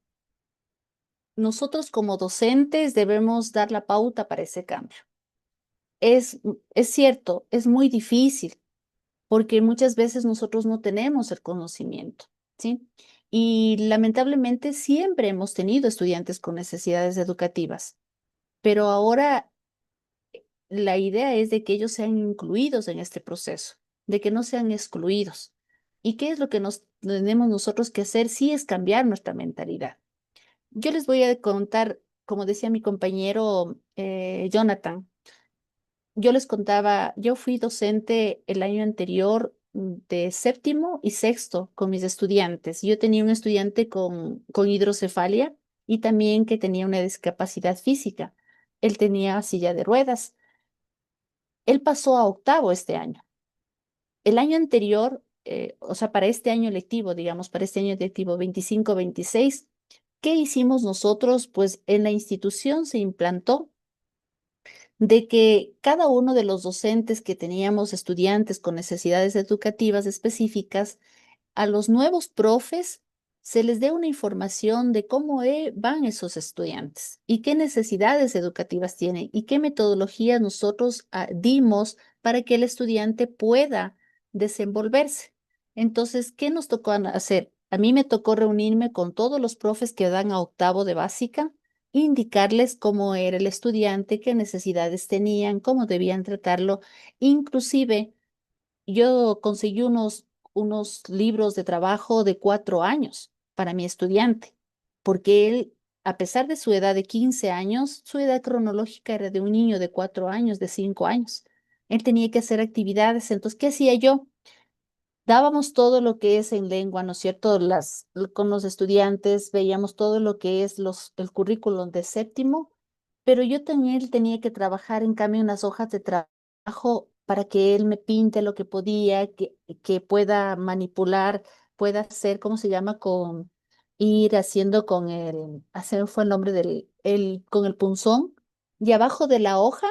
nosotros como docentes debemos dar la pauta para ese cambio. Es cierto, es muy difícil porque muchas veces nosotros no tenemos el conocimiento, ¿sí? Y lamentablemente siempre hemos tenido estudiantes con necesidades educativas, pero ahora la idea es de que ellos sean incluidos en este proceso, de que no sean excluidos. ¿Y qué es lo que nos tenemos nosotros que hacer? Sí, es cambiar nuestra mentalidad. Yo les voy a contar, como decía mi compañero Jonathan, yo les contaba, yo fui docente el año anterior de séptimo y sexto con mis estudiantes. Yo tenía un estudiante con hidrocefalia y también que tenía una discapacidad física. Él tenía silla de ruedas. Él pasó a octavo este año. El año anterior, o sea, para este año lectivo, digamos, para este año lectivo 25-26, ¿qué hicimos nosotros? Pues en la institución se implantó de que cada uno de los docentes que teníamos estudiantes con necesidades educativas específicas, a los nuevos profes se les dé una información de cómo van esos estudiantes y qué necesidades educativas tienen y qué metodologías nosotros dimos para que el estudiante pueda desenvolverse. Entonces, ¿qué nos tocó hacer? A mí me tocó reunirme con todos los profes que dan a octavo de básica, indicarles cómo era el estudiante, qué necesidades tenían, cómo debían tratarlo. Inclusive, yo conseguí unos libros de trabajo de 4 años para mi estudiante, porque él, a pesar de su edad de 15 años, su edad cronológica era de un niño de 4 años, de 5 años. Él tenía que hacer actividades. Entonces, ¿qué hacía yo? Dábamos todo lo que es en lengua, ¿no es cierto? Con los estudiantes veíamos todo lo que es el currículum de séptimo, pero yo también tenía que trabajar en cambio unas hojas de trabajo para que él me pinte lo que podía, que pueda manipular, pueda hacer, ¿cómo se llama? Ir haciendo hacer fue el nombre con el punzón, y abajo de la hoja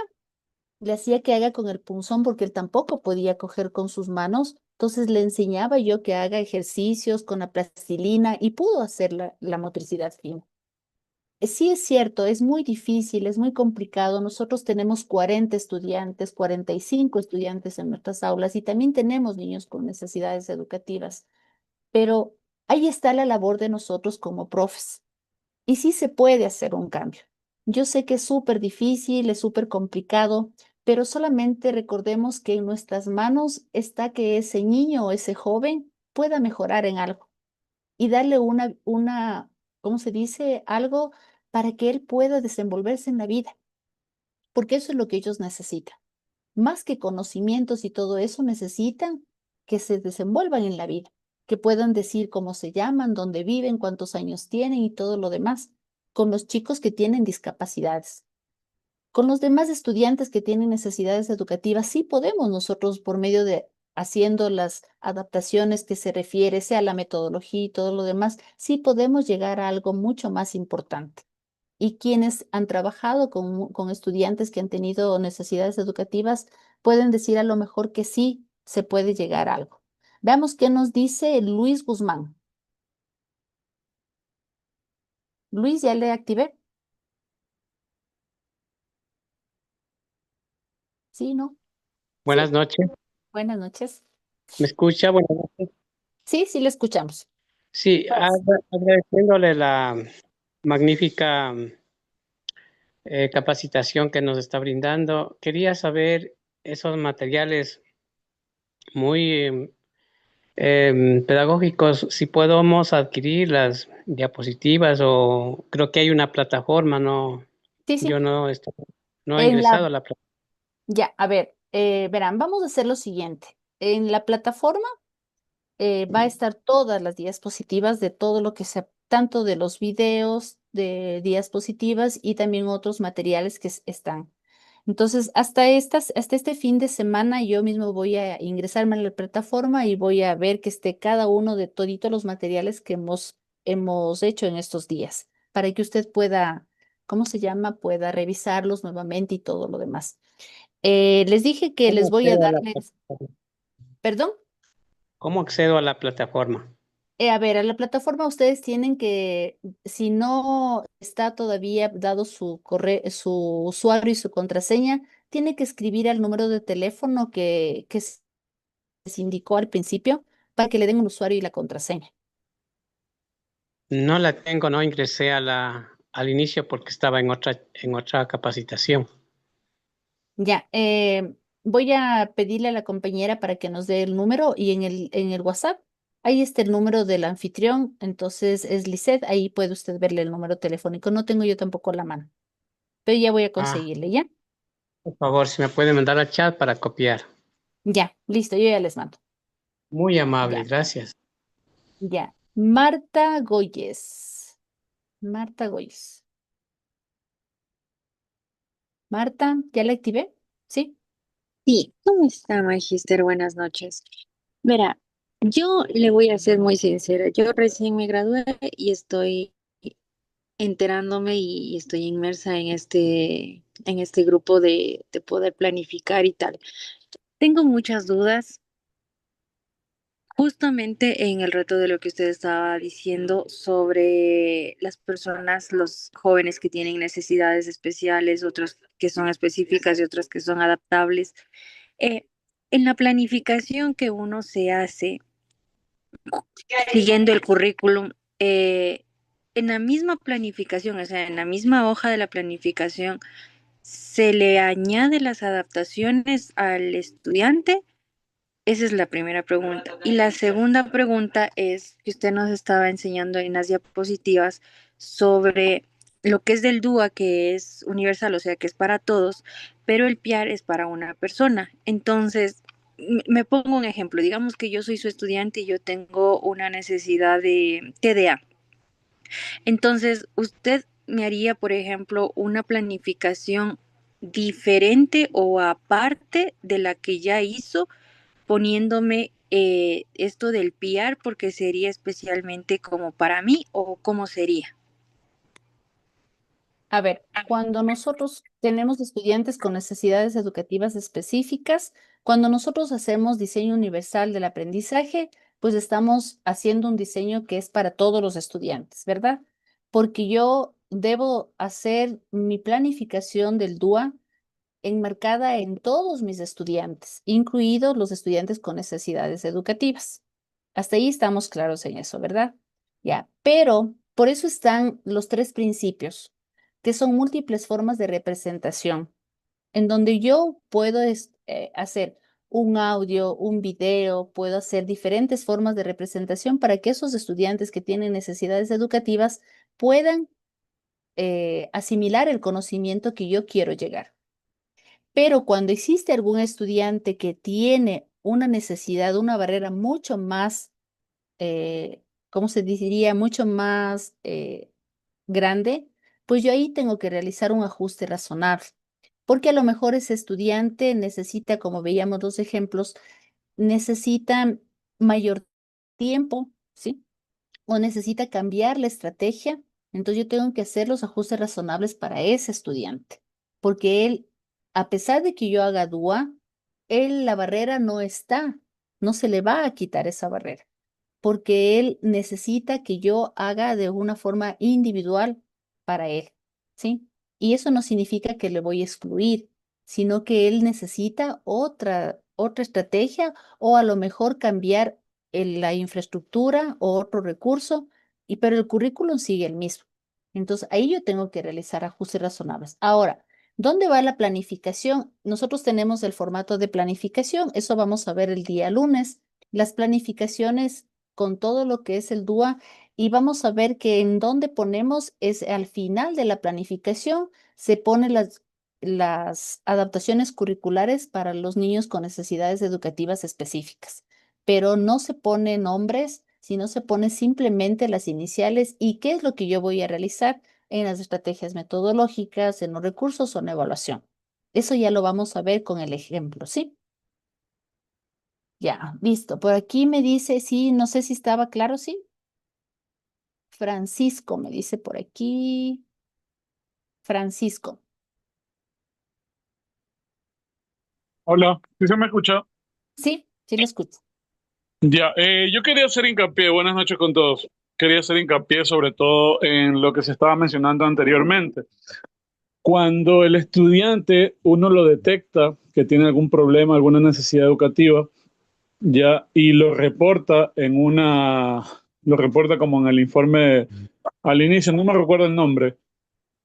le hacía que haga con el punzón porque él tampoco podía coger con sus manos. Entonces le enseñaba yo que haga ejercicios con la plastilina y pudo hacer la motricidad fina. Sí es cierto, es muy difícil, es muy complicado. Nosotros tenemos 40 estudiantes, 45 estudiantes en nuestras aulas y también tenemos niños con necesidades educativas, pero ahí está la labor de nosotros como profes. Y sí se puede hacer un cambio. Yo sé que es súper difícil, es súper complicado, pero solamente recordemos que en nuestras manos está que ese niño o ese joven pueda mejorar en algo y darle ¿cómo se dice? Algo para que él pueda desenvolverse en la vida, porque eso es lo que ellos necesitan. Más que conocimientos y todo eso, necesitan que se desenvuelvan en la vida, que puedan decir cómo se llaman, dónde viven, cuántos años tienen y todo lo demás, con los chicos que tienen discapacidades. Con los demás estudiantes que tienen necesidades educativas, sí podemos nosotros, por medio de haciendo las adaptaciones que se refiere, sea la metodología y todo lo demás, sí podemos llegar a algo mucho más importante. Y quienes han trabajado con estudiantes que han tenido necesidades educativas pueden decir a lo mejor que sí se puede llegar a algo. Veamos qué nos dice Luis Guzmán. Luis, ya le activé. ¿Sí, no? ¿Sí? Buenas noches, Buenas noches. ¿me escucha? Buenas noches. Sí, sí le escuchamos. Sí, Pues, agradeciéndole la magnífica capacitación que nos está brindando. Quería saber esos materiales muy pedagógicos, si podemos adquirir las diapositivas o creo que hay una plataforma, ¿no? sí, Yo sí. no he En ingresado la, a la plataforma. ya, a ver, verán, vamos a hacer lo siguiente. En la plataforma va a estar todas las diapositivas de todo lo que sea, tanto de los videos, de diapositivas y también otros materiales que están. Entonces, hasta este fin de semana yo mismo voy a ingresarme a la plataforma y voy a ver que esté cada uno de toditos los materiales que hemos hecho en estos días, para que usted pueda, ¿cómo se llama? Pueda revisarlos nuevamente y todo lo demás. Les dije que ¿Cómo les voy a accedo a la darles, plataforma? perdón. ¿Cómo accedo a la plataforma? A ver, a la plataforma ustedes tienen que, si no está todavía dado su usuario y su contraseña, tiene que escribir al número de teléfono que se indicó al principio para que le den un usuario y la contraseña. No la tengo, no ingresé al inicio porque estaba en otra capacitación. Ya, voy a pedirle a la compañera para que nos dé el número y en el WhatsApp, ahí está el número del anfitrión, entonces es Lisette, ahí puede usted verle el número telefónico, no tengo yo tampoco la mano, pero ya voy a Ah, conseguirle, ¿ya? por favor, si me puede mandar al chat para copiar. Ya, listo, yo ya les mando. Muy amable, Ya, gracias. ya. Marta Goyes. Marta Goyes. Marta, ¿ya la activé? ¿Sí? Sí, ¿cómo está, Magister? Buenas noches. Verá, yo le voy a ser muy sincera. Yo recién me gradué y estoy enterándome y estoy inmersa en este grupo de poder planificar y tal. Tengo muchas dudas justamente en el reto de lo que usted estaba diciendo sobre las personas, los jóvenes que tienen necesidades especiales, otras que son específicas y otras que son adaptables. Eh, en la planificación que uno se hace siguiendo el currículum, en la misma planificación, o sea, en la misma hoja de la planificación, se le añade las adaptaciones al estudiante. Esa es la primera pregunta. Y la segunda pregunta es que usted nos estaba enseñando en las diapositivas sobre lo que es del DUA, que es universal, o sea, que es para todos, pero el PIAR es para una persona. Entonces, me pongo un ejemplo. Digamos que yo soy su estudiante y yo tengo una necesidad de TDA. Entonces, usted me haría, por ejemplo, una planificación diferente o aparte de la que ya hizo poniéndome esto del PR porque sería especialmente como para mí o cómo sería. A ver, cuando nosotros tenemos estudiantes con necesidades educativas específicas, cuando nosotros hacemos diseño universal del aprendizaje, pues estamos haciendo un diseño que es para todos los estudiantes, ¿verdad? Porque yo debo hacer mi planificación del DUA enmarcada en todos mis estudiantes, incluidos los estudiantes con necesidades educativas. Hasta ahí estamos claros en eso, ¿verdad? Ya, pero por eso están los tres principios, que son múltiples formas de representación, en donde yo puedo hacer un audio, un video, puedo hacer diferentes formas de representación para que esos estudiantes que tienen necesidades educativas puedan asimilar el conocimiento que yo quiero llegar. Pero cuando existe algún estudiante que tiene una necesidad, una barrera mucho más, ¿cómo se diría? Mucho más grande, pues yo ahí tengo que realizar un ajuste razonable. Porque a lo mejor ese estudiante necesita, como veíamos los ejemplos, necesita mayor tiempo, ¿sí? O necesita cambiar la estrategia, entonces yo tengo que hacer los ajustes razonables para ese estudiante, porque él, a pesar de que yo haga DUA, él la barrera no está, no se le va a quitar esa barrera, porque él necesita que yo haga de una forma individual para él, ¿sí? Y eso no significa que le voy a excluir, sino que él necesita otra estrategia o a lo mejor cambiar la infraestructura o otro recurso, pero el currículum sigue el mismo. Entonces, ahí yo tengo que realizar ajustes razonables. Ahora, ¿dónde va la planificación? Nosotros tenemos el formato de planificación, eso vamos a ver el día lunes. Las planificaciones con todo lo que es el DUA y vamos a ver que en donde ponemos es al final de la planificación, se ponen las adaptaciones curriculares para los niños con necesidades educativas específicas, pero no se pone nombres, sino se pone simplemente las iniciales y qué es lo que yo voy a realizar en las estrategias metodológicas, en los recursos o en evaluación. Eso ya lo vamos a ver con el ejemplo, ¿sí? Ya, listo. Por aquí me dice, sí, no sé si estaba claro, sí. Francisco me dice por aquí. Francisco. Hola, ¿sí se me escucha? Sí, sí lo escucho. Ya, yo quería hacer hincapié, buenas noches con todos. Quería hacer hincapié sobre todo en lo que se estaba mencionando anteriormente. Cuando el estudiante uno lo detecta que tiene algún problema, alguna necesidad educativa, ya, y lo reporta como en el informe al inicio, no me recuerdo el nombre,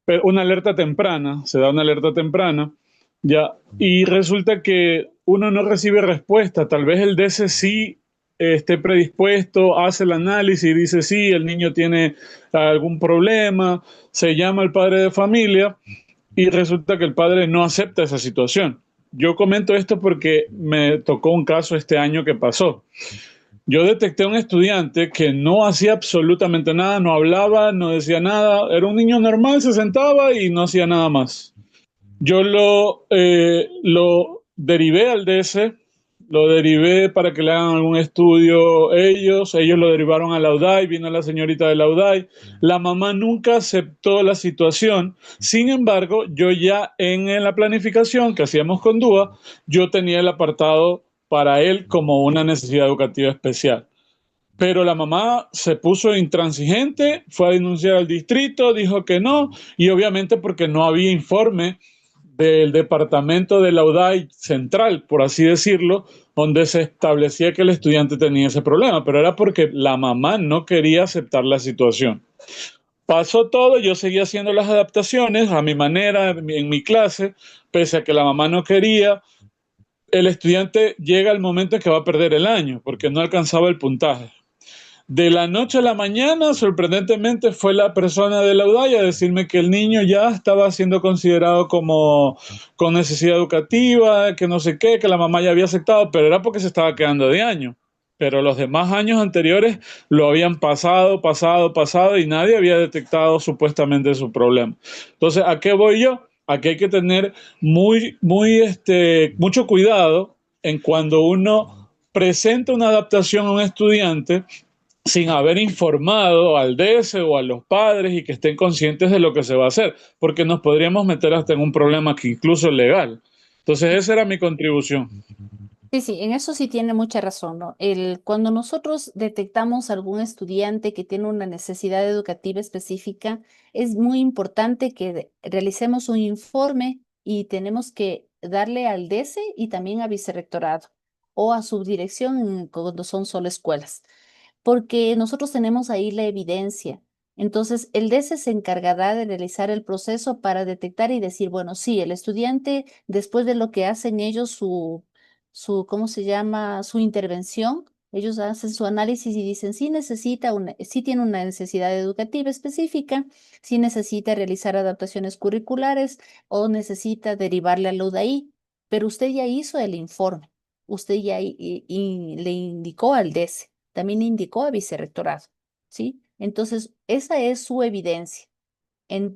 pero una alerta temprana, se da una alerta temprana, ya, y resulta que uno no recibe respuesta, tal vez el DC sí esté predispuesto, hace el análisis y dice sí, el niño tiene algún problema, se llama al padre de familia y resulta que el padre no acepta esa situación. Yo comento esto porque me tocó un caso este año que pasó. Yo detecté a un estudiante que no hacía absolutamente nada, no hablaba, no decía nada, era un niño normal, se sentaba y no hacía nada más. Yo lo derivé al DS, lo derivé para que le hagan algún estudio ellos lo derivaron a la UDAI, vino la señorita de la UDAI, la mamá nunca aceptó la situación, sin embargo, yo ya en la planificación que hacíamos con DUA, yo tenía el apartado para él como una necesidad educativa especial. Pero la mamá se puso intransigente, fue a denunciar al distrito, dijo que no, y obviamente porque no había informe del departamento de la UDAI central, por así decirlo, donde se establecía que el estudiante tenía ese problema, pero era porque la mamá no quería aceptar la situación. Pasó todo, yo seguía haciendo las adaptaciones a mi manera, en mi clase, pese a que la mamá no quería, el estudiante llega al momento en que va a perder el año, porque no alcanzaba el puntaje. De la noche a la mañana, sorprendentemente, fue la persona de la UDAI a decirme que el niño ya estaba siendo considerado como con necesidad educativa, que no sé qué, que la mamá ya había aceptado, pero era porque se estaba quedando de año. Pero los demás años anteriores lo habían pasado y nadie había detectado supuestamente su problema. Entonces, ¿a qué voy yo? Aquí hay que tener mucho cuidado en cuando uno presenta una adaptación a un estudiante sin haber informado al DS o a los padres y que estén conscientes de lo que se va a hacer, porque nos podríamos meter hasta en un problema que incluso es legal. Entonces, esa era mi contribución. Sí, sí, en eso sí tiene mucha razón, ¿no? Cuando nosotros detectamos algún estudiante que tiene una necesidad educativa específica, es muy importante que realicemos un informe y tenemos que darle al DC y también a vicerrectorado o a subdirección cuando son solo escuelas, porque nosotros tenemos ahí la evidencia. Entonces, el DC se encargará de realizar el proceso para detectar y decir, bueno, sí, el estudiante, después de lo que hacen ellos, ¿cómo se llama? Su intervención. Ellos hacen su análisis y dicen si si tiene una necesidad educativa específica, si necesita realizar adaptaciones curriculares o necesita derivarle al UDAI. Pero usted ya hizo el informe, usted ya y le indicó al DESE, también indicó a vicerrectorado, ¿sí? Entonces, esa es su evidencia. En,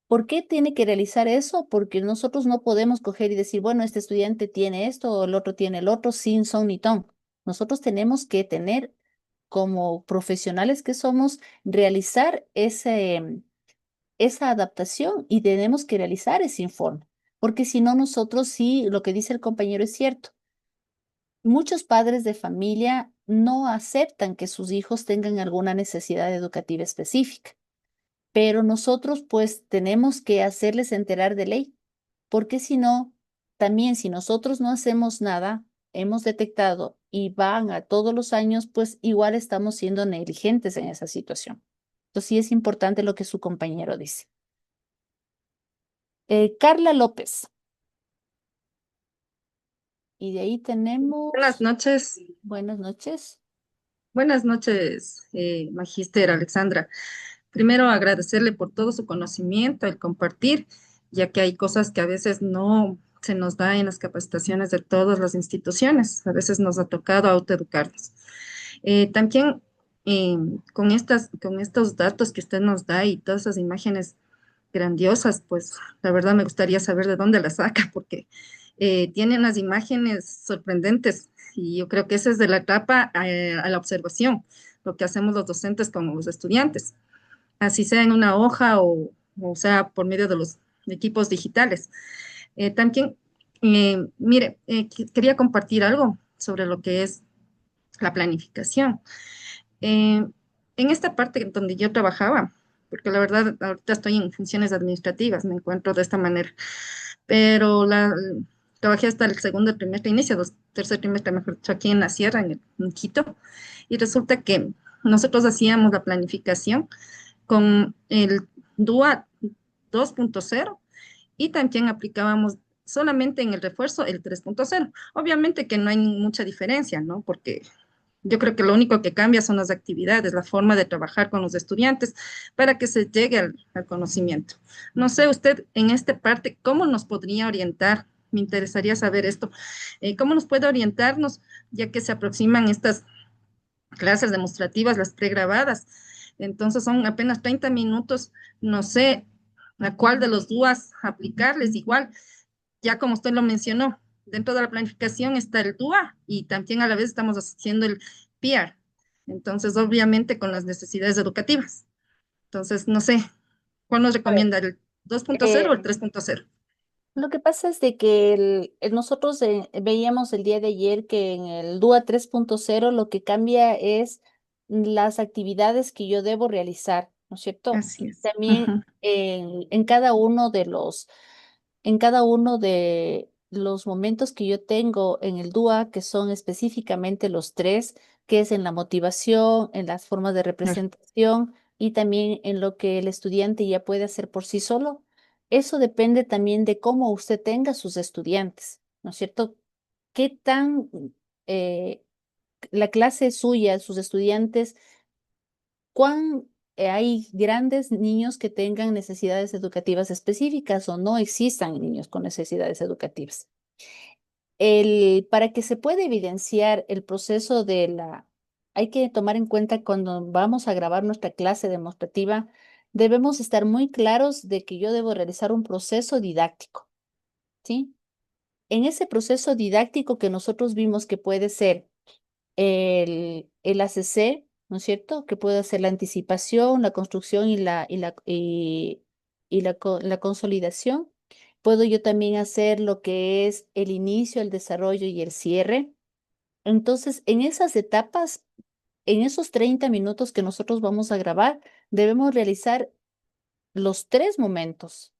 ¿Por qué tiene que realizar eso? Porque nosotros no podemos coger y decir, bueno, este estudiante tiene esto o el otro tiene el otro sin son ni ton. Nosotros tenemos que tener, como profesionales que somos, realizar esa adaptación y tenemos que realizar ese informe. Porque si no, nosotros sí, lo que dice el compañero es cierto. Muchos padres de familia no aceptan que sus hijos tengan alguna necesidad educativa específica, pero nosotros pues tenemos que hacerles enterar de ley, porque si no, también si nosotros no hacemos nada, hemos detectado y van a todos los años, pues igual estamos siendo negligentes en esa situación. Entonces sí es importante lo que su compañero dice. Carla López. Y de ahí Buenas tenemos, noches, buenas noches. Magíster Alexandra. Primero, agradecerle por todo su conocimiento, el compartir, ya que hay cosas que a veces no se nos da en las capacitaciones de todas las instituciones. A veces nos ha tocado autoeducarnos. También con estos datos que usted nos da y todas esas imágenes grandiosas, pues la verdad me gustaría saber de dónde las saca, porque tiene unas imágenes sorprendentes y yo creo que esa es de la etapa a la observación, lo que hacemos los docentes con los estudiantes, así sea en una hoja o sea por medio de los equipos digitales. También, mire, quería compartir algo sobre lo que es la planificación. Eh, en esta parte donde yo trabajaba, porque la verdad ahorita estoy en funciones administrativas, me encuentro de esta manera, pero trabajé hasta el segundo trimestre, inicio del tercer trimestre, mejor dicho, aquí en la sierra, en Quito, y resulta que nosotros hacíamos la planificación con el DUA 2.0 y también aplicábamos solamente en el refuerzo el 3.0. Obviamente que no hay mucha diferencia, ¿no? Porque yo creo que lo único que cambia son las actividades, la forma de trabajar con los estudiantes para que se llegue al conocimiento. No sé, usted en esta parte, ¿cómo nos podría orientar? Me interesaría saber esto. ¿Cómo nos puede orientarnos, ya que se aproximan estas clases demostrativas, las pregrabadas? Entonces son apenas 30 minutos, no sé a cuál de los DUAs aplicarles. Igual, ya como usted lo mencionó, dentro de la planificación está el DUA y también a la vez estamos haciendo el PIAR. Entonces, obviamente con las necesidades educativas. Entonces, no sé, ¿cuál nos A ver, recomienda, el 2.0 o eh, el 3.0? lo que pasa es de que nosotros veíamos el día de ayer que en el DUA 3.0 lo que cambia es las actividades que yo debo realizar, ¿no es cierto? Así Y es. también Ujú. en cada uno de los momentos que yo tengo en el DUA, que son específicamente los tres, que es en la motivación, en las formas de representación y también en lo que el estudiante ya puede hacer por sí solo. Eso depende también de cómo usted tenga sus estudiantes, ¿no es cierto? ¿Qué tan eh, la clase suya, sus estudiantes, cuán hay grandes niños que tengan necesidades educativas específicas o no existan niños con necesidades educativas? Para que se pueda evidenciar el proceso hay que tomar en cuenta cuando vamos a grabar nuestra clase demostrativa, debemos estar muy claros de que yo debo realizar un proceso didáctico, ¿sí? En ese proceso didáctico que nosotros vimos que puede ser el ACC, ¿no es cierto? Que puede ser la anticipación, la construcción la consolidación. Puedo yo también hacer lo que es el inicio, el desarrollo y el cierre. Entonces, en esas etapas, en esos 30 minutos que nosotros vamos a grabar, debemos realizar los tres momentos,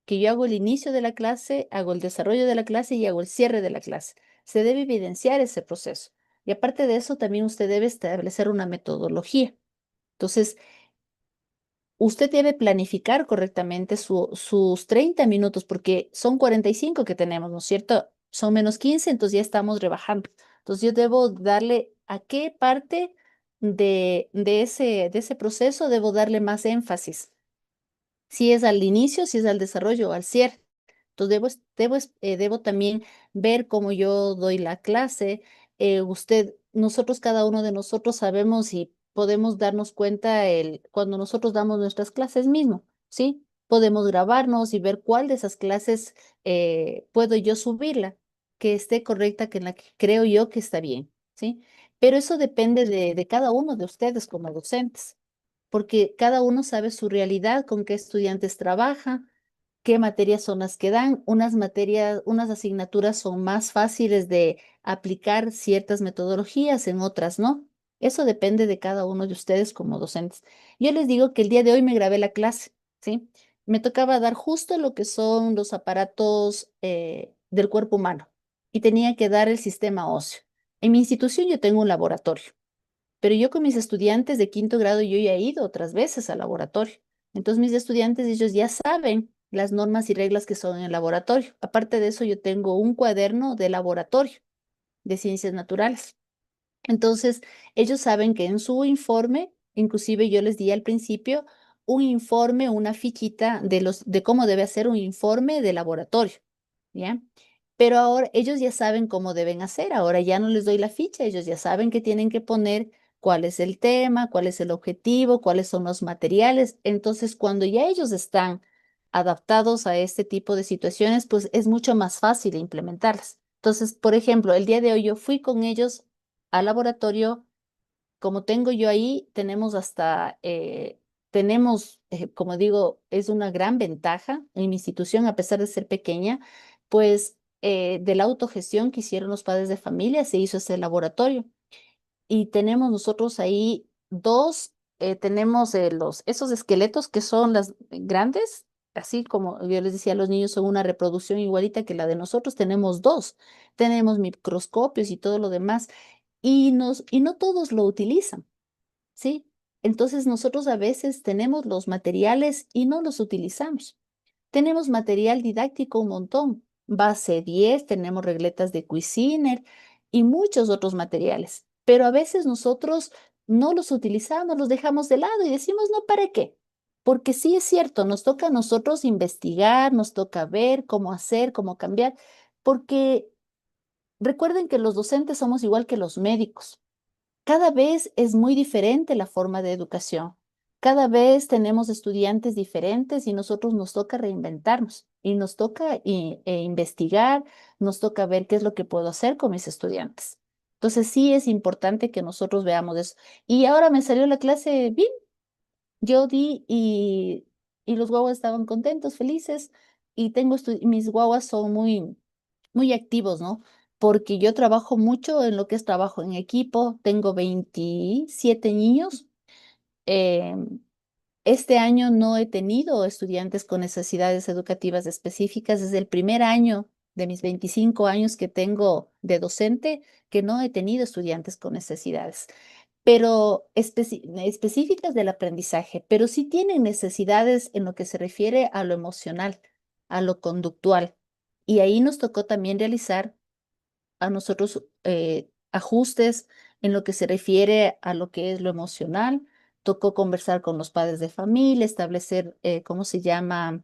que yo hago el inicio de la clase, hago el desarrollo de la clase y hago el cierre de la clase. Se debe evidenciar ese proceso. Y aparte de eso, también usted debe establecer una metodología. Entonces, usted debe planificar correctamente sus 30 minutos, porque son 45 que tenemos, ¿no es cierto? Son menos 15, entonces ya estamos rebajando. Entonces, yo debo darle a qué parte de ese proceso debo darle más énfasis. Si es al inicio, si es al desarrollo o al cierre. Entonces, debo también ver cómo yo doy la clase. Nosotros, cada uno de nosotros sabemos y podemos darnos cuenta cuando nosotros damos nuestras clases mismo, ¿sí? Podemos grabarnos y ver cuál de esas clases puedo yo subirla, que esté correcta, que en la que creo yo que está bien, ¿sí? Pero eso depende de cada uno de ustedes como docentes, porque cada uno sabe su realidad, con qué estudiantes trabaja, qué materias son las que dan. Unas asignaturas son más fáciles de aplicar ciertas metodologías, en otras no. Eso depende de cada uno de ustedes como docentes. Yo les digo que el día de hoy me grabé la clase, ¿sí? Me tocaba dar justo lo que son los aparatos del cuerpo humano y tenía que dar el sistema óseo. En mi institución yo tengo un laboratorio. Pero yo con mis estudiantes de quinto grado, yo ya he ido otras veces al laboratorio. Entonces mis estudiantes, ellos ya saben las normas y reglas que son en el laboratorio. Aparte de eso, yo tengo un cuaderno de laboratorio de ciencias naturales. Entonces, ellos saben que en su informe, inclusive yo les di al principio un informe, una fichita de cómo debe hacer un informe de laboratorio, ¿ya? Pero ahora ellos ya saben cómo deben hacer, ahora ya no les doy la ficha, ellos ya saben que tienen que poner cuál es el tema, cuál es el objetivo, cuáles son los materiales. Entonces, cuando ya ellos están adaptados a este tipo de situaciones, pues es mucho más fácil implementarlas. Entonces, por ejemplo, el día de hoy yo fui con ellos al laboratorio. Como tengo yo ahí, como digo, es una gran ventaja en mi institución, a pesar de ser pequeña, pues de la autogestión que hicieron los padres de familia, se hizo ese laboratorio. y tenemos nosotros ahí dos, tenemos esos esqueletos que son las grandes, así como yo les decía a los niños, son una reproducción igualita que la de nosotros, tenemos dos, tenemos microscopios y todo lo demás, y no todos lo utilizan, ¿sí? Entonces nosotros a veces tenemos los materiales y no los utilizamos. Tenemos material didáctico un montón, base 10, tenemos regletas de Cuisiner y muchos otros materiales, pero a veces nosotros no los utilizamos, los dejamos de lado y decimos, no, ¿para qué? Porque sí es cierto, nos toca a nosotros investigar, nos toca ver cómo hacer, cómo cambiar, porque recuerden que los docentes somos igual que los médicos. Cada vez es muy diferente la forma de educación. Cada vez tenemos estudiantes diferentes y nosotros nos toca reinventarnos y nos toca investigar, nos toca ver qué es lo que puedo hacer con mis estudiantes. Entonces sí es importante que nosotros veamos eso. Y ahora me salió la clase bien, yo di y los guaguas estaban contentos, felices y mis guaguas son muy activos, ¿no? Porque yo trabajo mucho en lo que es trabajo en equipo, tengo 27 niños. eh, este año no he tenido estudiantes con necesidades educativas específicas. Desde el primer año de mis 25 años que tengo de docente, que no he tenido estudiantes con necesidades, pero específicas del aprendizaje, pero sí tienen necesidades en lo que se refiere a lo emocional, a lo conductual. Y ahí nos tocó también realizar a nosotros ajustes en lo que se refiere a lo que es lo emocional. Tocó conversar con los padres de familia, establecer, ¿cómo se llama?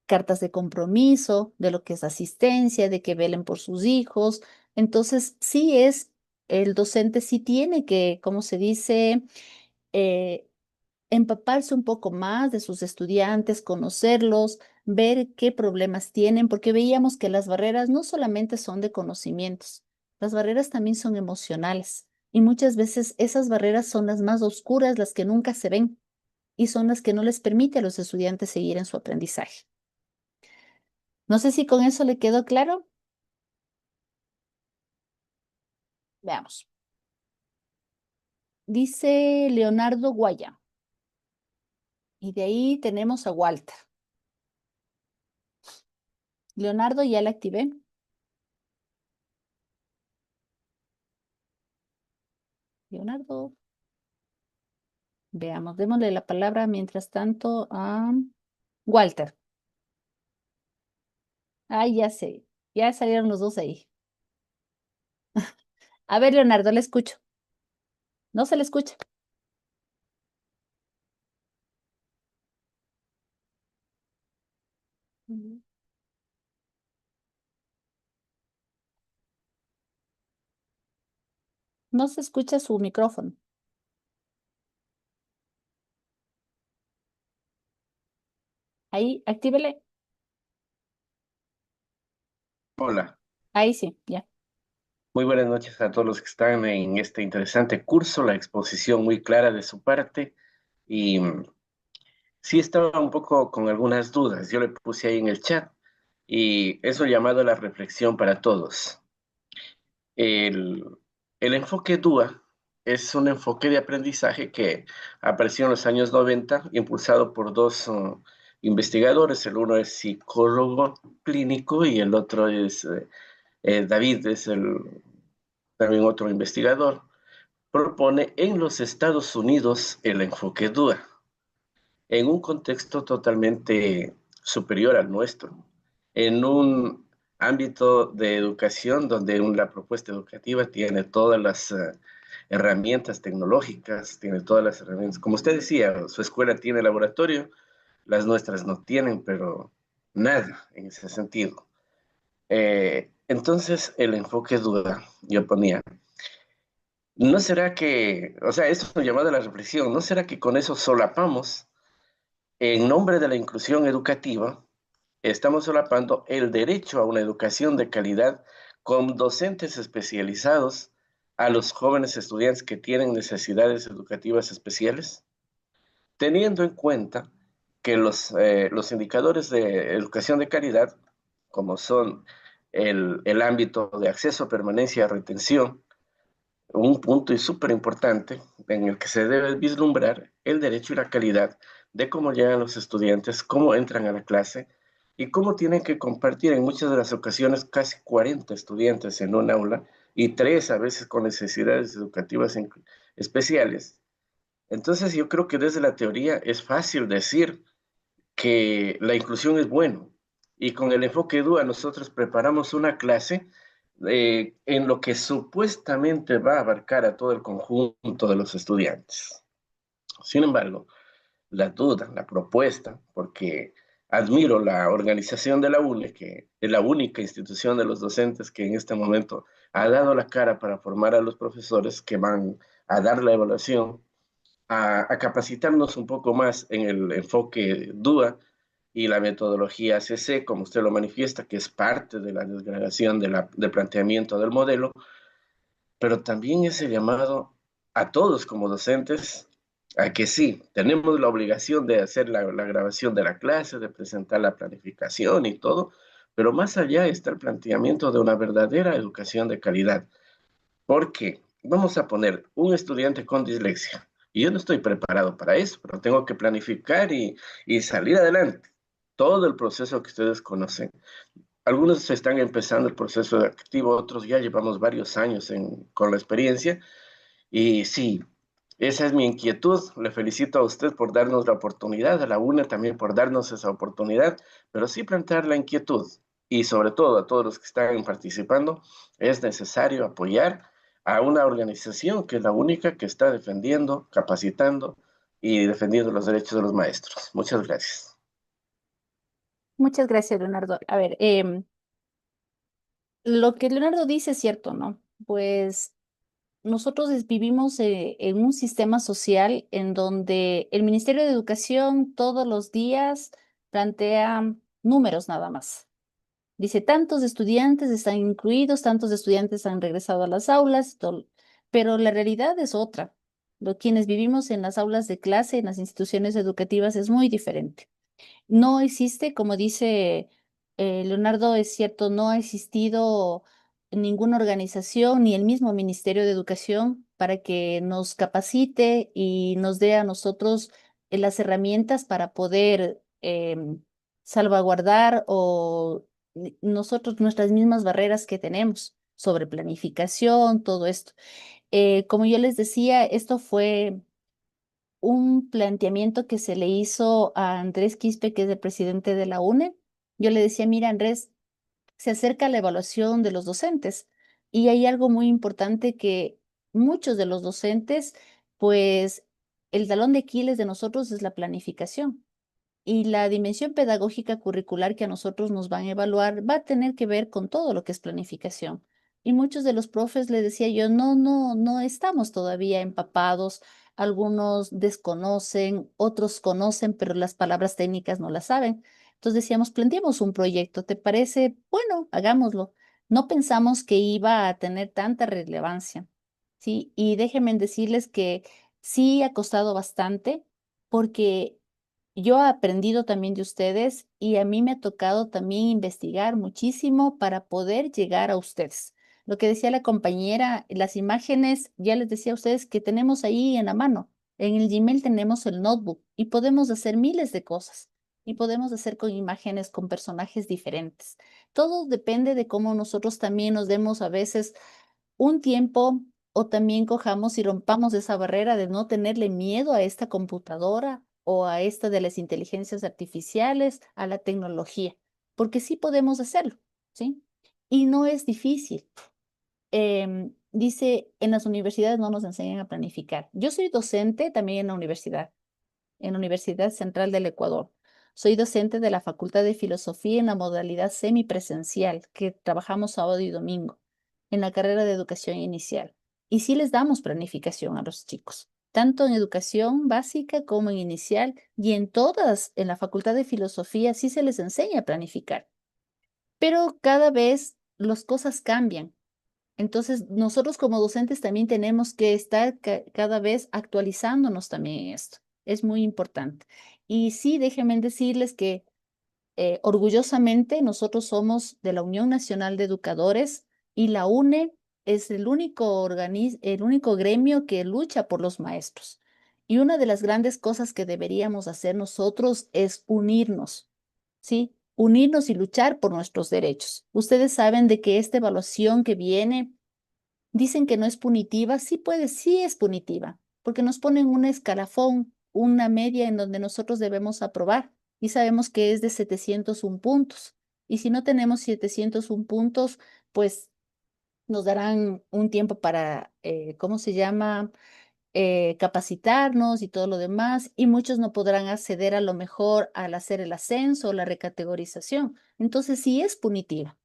Cartas de compromiso, de lo que es asistencia, de que velen por sus hijos. Entonces, el docente sí tiene que, ¿cómo se dice? Eh, empaparse un poco más de sus estudiantes, conocerlos, ver qué problemas tienen, porque veíamos que las barreras no solamente son de conocimientos, las barreras también son emocionales y muchas veces esas barreras son las más oscuras, las que nunca se ven y son las que no les permite a los estudiantes seguir en su aprendizaje. No sé si con eso le quedó claro. Veamos. Dice Leonardo Guaya y de ahí tenemos a Walter. Leonardo, ya le activé. Leonardo. Veamos, démosle la palabra mientras tanto a Walter. Ay, ya sé, ya salieron los dos ahí. A ver, Leonardo, le escucho. No se le escucha. Ujú. No se escucha su micrófono. Ahí, actívele. Hola, Ahí sí, ya. muy buenas noches a todos los que están en este interesante curso, la exposición muy clara de su parte y sí estaba un poco con algunas dudas, yo le puse ahí en el chat y eso llamado a la reflexión para todos. El, el enfoque DUA es un enfoque de aprendizaje que apareció en los años 90, impulsado por dos investigadores, el uno es psicólogo clínico y el otro es David, es también otro investigador, propone en los Estados Unidos el enfoque DUA, en un contexto totalmente superior al nuestro, en un ámbito de educación donde la propuesta educativa tiene todas las herramientas tecnológicas, tiene todas las herramientas. Como usted decía, su escuela tiene laboratorio, las nuestras no tienen, pero nada en ese sentido. Entonces, el enfoque DUA, yo ponía, ¿no será que, o sea, esto es un llamado a la reflexión, ¿no será que con eso solapamos, en nombre de la inclusión educativa, estamos solapando el derecho a una educación de calidad con docentes especializados a los jóvenes estudiantes que tienen necesidades educativas especiales? Teniendo en cuenta que los indicadores de educación de calidad, como son el ámbito de acceso, permanencia, retención, un punto y súper importante en el que se debe vislumbrar el derecho y la calidad de cómo llegan los estudiantes, cómo entran a la clase y cómo tienen que compartir en muchas de las ocasiones casi 40 estudiantes en un aula y 3 a veces con necesidades educativas especiales. Entonces yo creo que desde la teoría es fácil decir que la inclusión es bueno y con el enfoque DUA nosotros preparamos una clase en lo que supuestamente va a abarcar a todo el conjunto de los estudiantes. Sin embargo, la duda, la propuesta, porque admiro la organización de la UNE, que es la única institución de los docentes que en este momento ha dado la cara para formar a los profesores que van a dar la evaluación, a capacitarnos un poco más en el enfoque DUA y la metodología CC, como usted lo manifiesta, que es parte de la desgradación del planteamiento del modelo, pero también ese llamado a todos como docentes a que sí, tenemos la obligación de hacer la grabación de la clase, de presentar la planificación y todo, pero más allá está el planteamiento de una verdadera educación de calidad, porque vamos a poner un estudiante con dislexia, y yo no estoy preparado para eso, pero tengo que planificar y salir adelante. Todo el proceso que ustedes conocen. Algunos están empezando el proceso activo, otros ya llevamos varios años con la experiencia. Y sí, esa es mi inquietud. Le felicito a usted por darnos la oportunidad, a la UNE también por darnos esa oportunidad, pero sí plantear la inquietud. Y sobre todo a todos los que están participando, es necesario apoyar a una organización que es la única que está defendiendo, capacitando y defendiendo los derechos de los maestros. Muchas gracias. Muchas gracias, Leonardo. A ver, lo que Leonardo dice es cierto, ¿no? Pues nosotros vivimos en un sistema social en donde el Ministerio de Educación todos los días plantea números nada más. Dice, tantos estudiantes están incluidos, tantos estudiantes han regresado a las aulas, pero la realidad es otra. Quienes vivimos en las aulas de clase, en las instituciones educativas, es muy diferente. No existe, como dice Leonardo, es cierto, no ha existido ninguna organización ni el mismo Ministerio de Educación para que nos capacite y nos dé a nosotros las herramientas para poder salvaguardar o nosotros nuestras mismas barreras que tenemos sobre planificación, todo esto. Como yo les decía, esto fue un planteamiento que se le hizo a Andrés Quispe, que es el presidente de la UNE. Yo le decía, mira, Andrés, se acerca la evaluación de los docentes y hay algo muy importante que muchos de los docentes, pues el talón de Aquiles de nosotros es la planificación. Y la dimensión pedagógica curricular que a nosotros nos van a evaluar va a tener que ver con todo lo que es planificación. Y muchos de los profes les decía yo, no estamos todavía empapados. Algunos desconocen, otros conocen, pero las palabras técnicas no las saben. Entonces decíamos, planteemos un proyecto, ¿te parece? Bueno, hagámoslo. No pensamos que iba a tener tanta relevancia, ¿sí? Y déjenme decirles que sí ha costado bastante porque yo he aprendido también de ustedes y a mí me ha tocado también investigar muchísimo para poder llegar a ustedes. Lo que decía la compañera, las imágenes, ya les decía a ustedes que tenemos ahí en la mano. En el Gmail tenemos el notebook y podemos hacer miles de cosas y podemos hacer con imágenes, con personajes diferentes. Todo depende de cómo nosotros también nos demos a veces un tiempo o también cojamos y rompamos esa barrera de no tenerle miedo a esta computadora o a esta de las inteligencias artificiales, a la tecnología, porque sí podemos hacerlo, ¿sí? Y no es difícil. Dice, en las universidades no nos enseñan a planificar. Yo soy docente también en la Universidad Central del Ecuador. Soy docente de la Facultad de Filosofía en la modalidad semipresencial, que trabajamos sábado y domingo, en la carrera de educación inicial. Y sí les damos planificación a los chicos, tanto en educación básica como en inicial, y en todas, en la Facultad de Filosofía sí se les enseña a planificar. Pero cada vez las cosas cambian. Entonces, nosotros como docentes también tenemos que estar cada vez actualizándonos también en esto. Es muy importante. Y sí, déjenme decirles que orgullosamente nosotros somos de la Unión Nacional de Educadores y la UNE es el único gremio que lucha por los maestros. Y una de las grandes cosas que deberíamos hacer nosotros es unirnos, ¿sí? Unirnos y luchar por nuestros derechos. Ustedes saben de que esta evaluación que viene, dicen que no es punitiva, sí es punitiva, porque nos ponen un escalafón, una media en donde nosotros debemos aprobar y sabemos que es de 701 puntos. Y si no tenemos 701 puntos, pues nos darán un tiempo para, ¿cómo se llama? Capacitarnos y todo lo demás, y muchos no podrán acceder a lo mejor al hacer el ascenso o la recategorización. Entonces, sí es punitiva,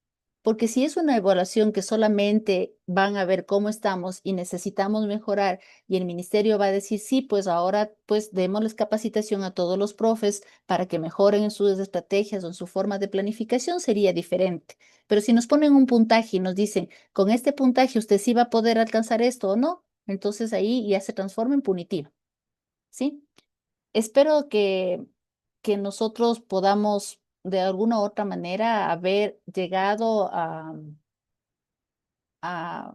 porque si es una evaluación que solamente van a ver cómo estamos y necesitamos mejorar, y el ministerio va a decir, sí, pues ahora pues démosles capacitación a todos los profes para que mejoren en sus estrategias o en su forma de planificación, sería diferente. Pero si nos ponen un puntaje y nos dicen, con este puntaje usted sí va a poder alcanzar esto o no, entonces ahí ya se transforma en punitiva, ¿sí? Espero que nosotros podamos de alguna u otra manera haber llegado a, a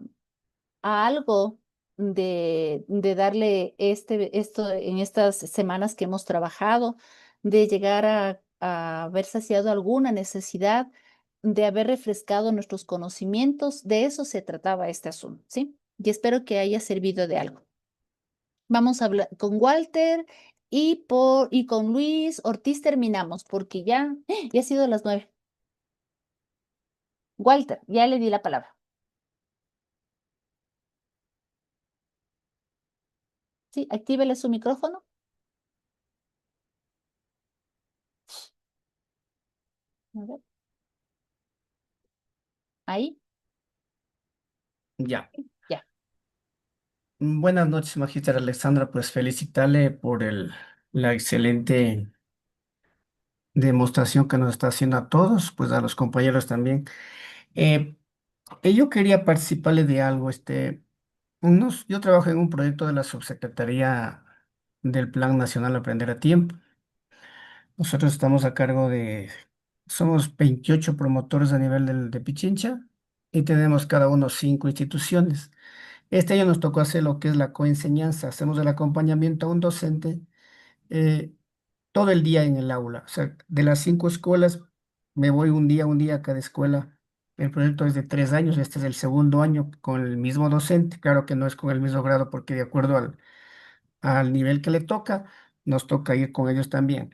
algo de darle esto en estas semanas que hemos trabajado, de llegar a haber saciado alguna necesidad, de haber refrescado nuestros conocimientos. De eso se trataba este asunto, ¿sí? Y espero que haya servido de algo. Vamos a hablar con Walter y con Luis Ortiz terminamos porque ya ha sido las 9. Walter, ya le di la palabra. Sí, actívele su micrófono. A ver, ahí, Ya. ya. Buenas noches, Magíster Alexandra. Pues felicitarle por la excelente demostración que nos está haciendo a todos, pues a los compañeros también. Eh, yo quería participarle de algo. Yo trabajo en un proyecto de la Subsecretaría del Plan Nacional Aprender a Tiempo. Nosotros estamos a cargo somos 28 promotores a nivel de Pichincha y tenemos cada uno 5 instituciones. Este año nos tocó hacer lo que es la coenseñanza. Hacemos el acompañamiento a un docente eh, todo el día en el aula. O sea, de las 5 escuelas, me voy un día a cada escuela. El proyecto es de 3 años, este es el segundo año con el mismo docente. Claro que no es con el mismo grado porque de acuerdo al nivel que le toca, nos toca ir con ellos también.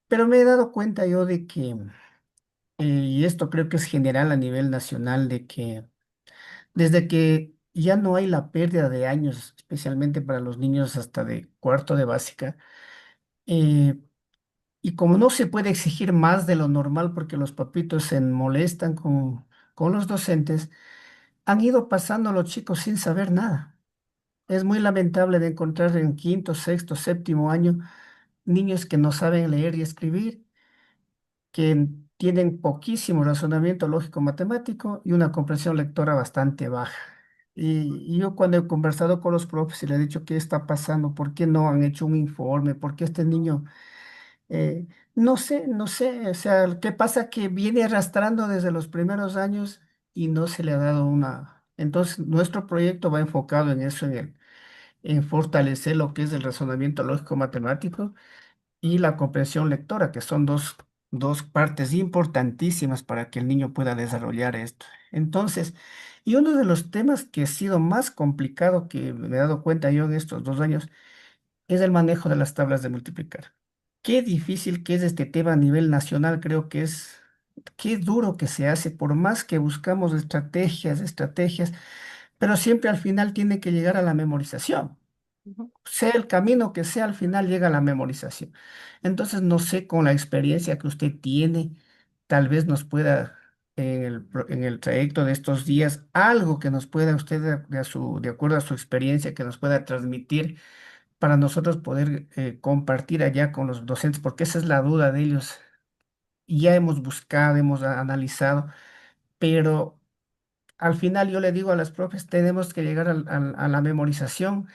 Pero me he dado cuenta yo de que, y esto creo que es general a nivel nacional, de que desde que ya no hay la pérdida de años, especialmente para los niños hasta de cuarto de básica, eh, y como no se puede exigir más de lo normal porque los papitos se molestan con los docentes, han ido pasando los chicos sin saber nada. Es muy lamentable de encontrar en quinto, sexto, séptimo año niños que no saben leer y escribir, que tienen poquísimo razonamiento lógico matemático y una comprensión lectora bastante baja. Y yo cuando he conversado con los profes y le he dicho qué está pasando, por qué no han hecho un informe, por qué este niño, eh, no sé, o sea, qué pasa que viene arrastrando desde los primeros años y no se le ha dado una. Entonces, nuestro proyecto va enfocado en eso, en fortalecer lo que es el razonamiento lógico matemático y la comprensión lectora, que son dos partes importantísimas para que el niño pueda desarrollar esto. Entonces, y uno de los temas que ha sido más complicado que me he dado cuenta yo en estos 2 años es el manejo de las tablas de multiplicar. Qué difícil que es este tema a nivel nacional, creo que qué duro que se hace, por más que buscamos estrategias, pero siempre al final tiene que llegar a la memorización, Ujú. sea el camino que sea, al final llega a la memorización. Entonces, no sé, con la experiencia que usted tiene, tal vez nos pueda, en el trayecto de estos días, algo que nos pueda usted, de acuerdo a su experiencia, que nos pueda transmitir para nosotros poder compartir allá con los docentes, porque esa es la duda de ellos. Ya hemos buscado, hemos analizado, pero al final yo le digo a las profes, tenemos que llegar a la memorización.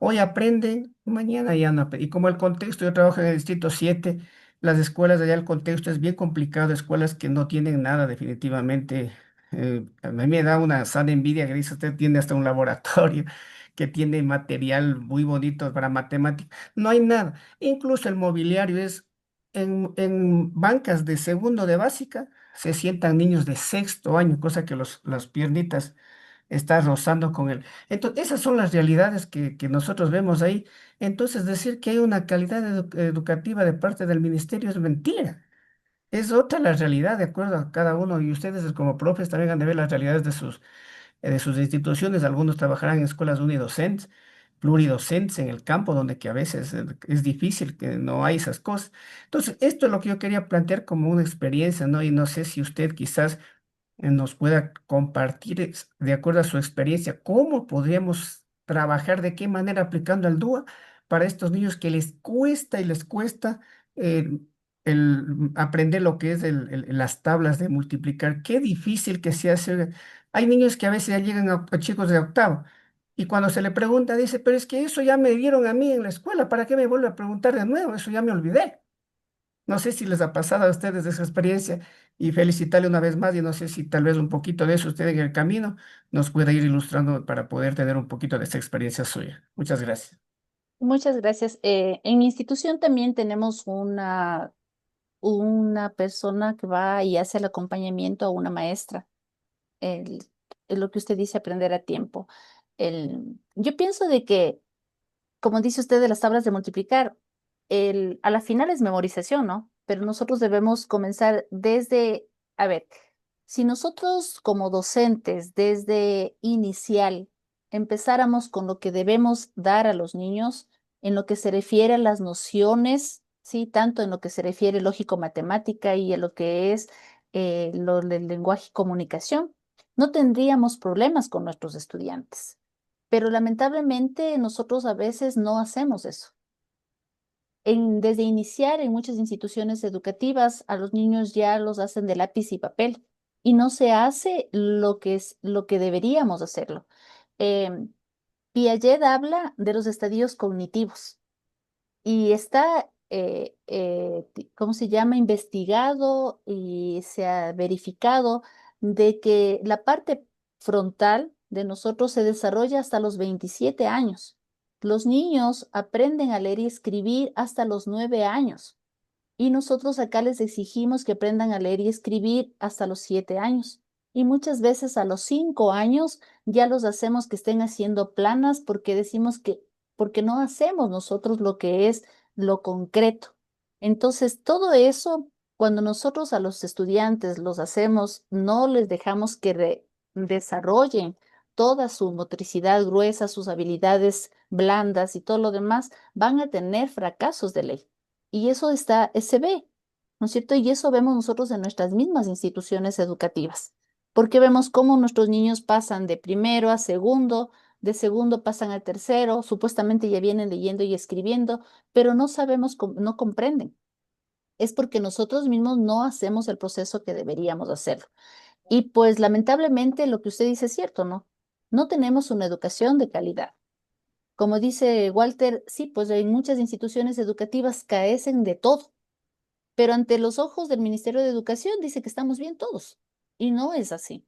Hoy aprenden, mañana ya no aprenden. Y como el contexto, yo trabajo en el distrito 7, las escuelas de allá, el contexto es bien complicado, escuelas que no tienen nada definitivamente A mí me da una sana envidia que dice, usted tiene hasta un laboratorio que tiene material muy bonito para matemáticas. No hay nada. Incluso el mobiliario es en bancas de segundo de básica, se sientan niños de sexto año, cosa que las piernitas están rozando con él. Entonces, esas son las realidades que nosotros vemos ahí. Entonces, decir que hay una calidad educativa de parte del ministerio es mentira. Es otra la realidad, de acuerdo a cada uno, y ustedes como profes también han de ver las realidades de sus instituciones. Algunos trabajarán en escuelas unidocentes, pluridocentes en el campo, donde que a veces es difícil, que no hay esas cosas. Entonces, esto es lo que yo quería plantear como una experiencia, ¿no? Y no sé si usted quizás nos pueda compartir, de acuerdo a su experiencia, cómo podríamos trabajar, de qué manera aplicando el DUA para estos niños que les cuesta y les cuesta eh, el aprender lo que es las tablas de multiplicar. Qué difícil que se hace. Hay niños que a veces ya llegan a chicos de octavo y cuando se le pregunta dice, pero es que eso ya me dieron a mí en la escuela, ¿para qué me vuelve a preguntar de nuevo? Eso ya me olvidé. No sé si les ha pasado a ustedes esa experiencia y felicitarle una vez más y no sé si tal vez un poquito de eso usted en el camino nos pueda ir ilustrando para poder tener un poquito de esa experiencia suya. Muchas gracias. Muchas gracias. En mi institución también tenemos una persona que va y hace el acompañamiento a una maestra. El, es lo que usted dice, aprender a tiempo. Yo pienso de que, como dice usted de las tablas de multiplicar, a la final es memorización, ¿no? Pero nosotros debemos comenzar desde, a ver, si nosotros como docentes desde inicial empezáramos con lo que debemos dar a los niños en lo que se refiere a las nociones, ¿sí? Tanto en lo que se refiere lógico-matemática y en lo que es lo del lenguaje y comunicación, no tendríamos problemas con nuestros estudiantes. Pero lamentablemente nosotros a veces no hacemos eso. Desde iniciar en muchas instituciones educativas, a los niños ya los hacen de lápiz y papel y no se hace lo que deberíamos hacerlo. Em, Piaget habla de los estadios cognitivos y está, ¿cómo se llama? Investigado y se ha verificado de que la parte frontal de nosotros se desarrolla hasta los 27 años. Los niños aprenden a leer y escribir hasta los 9 años y nosotros acá les exigimos que aprendan a leer y escribir hasta los 7 años. Y muchas veces a los 5 años ya los hacemos que estén haciendo planas porque decimos que, porque no hacemos nosotros lo que es lo concreto. Entonces, todo eso, cuando nosotros a los estudiantes los hacemos, no les dejamos que desarrollen toda su motricidad gruesa, sus habilidades blandas y todo lo demás, van a tener fracasos de ley. Y eso se ve, ¿no es cierto? Y eso vemos nosotros en nuestras mismas instituciones educativas, porque vemos cómo nuestros niños pasan de primero a segundo, de segundo pasan al tercero, supuestamente ya vienen leyendo y escribiendo, pero no sabemos, no comprenden. Es porque nosotros mismos no hacemos el proceso que deberíamos hacerlo. Y pues lamentablemente lo que usted dice es cierto, ¿no? No tenemos una educación de calidad. Como dice Walter, sí, pues en muchas instituciones educativas carecen de todo, pero ante los ojos del Ministerio de Educación dice que estamos bien todos. Y no es así.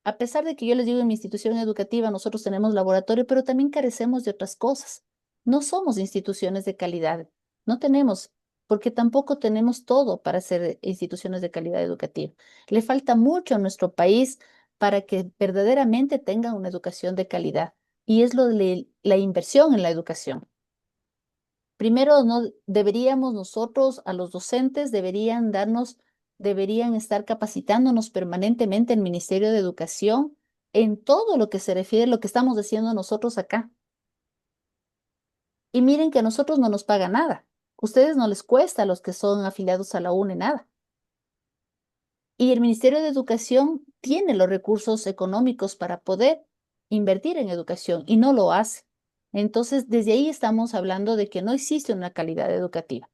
A pesar de que yo les digo en mi institución educativa, nosotros tenemos laboratorio, pero también carecemos de otras cosas. No somos instituciones de calidad. No tenemos, porque tampoco tenemos todo para ser instituciones de calidad educativa. Le falta mucho a nuestro país para que verdaderamente tengan una educación de calidad. Y es lo de la inversión en la educación. Primero, no deberíamos nosotros, a los docentes, deberían estar capacitándonos permanentemente el Ministerio de Educación en todo lo que se refiere a lo que estamos haciendo nosotros acá. Y miren que a nosotros no nos paga nada. Ustedes no les cuesta a los que son afiliados a la UNE nada. Y el Ministerio de Educación tiene los recursos económicos para poder invertir en educación y no lo hace. Entonces, desde ahí estamos hablando de que no existe una calidad educativa.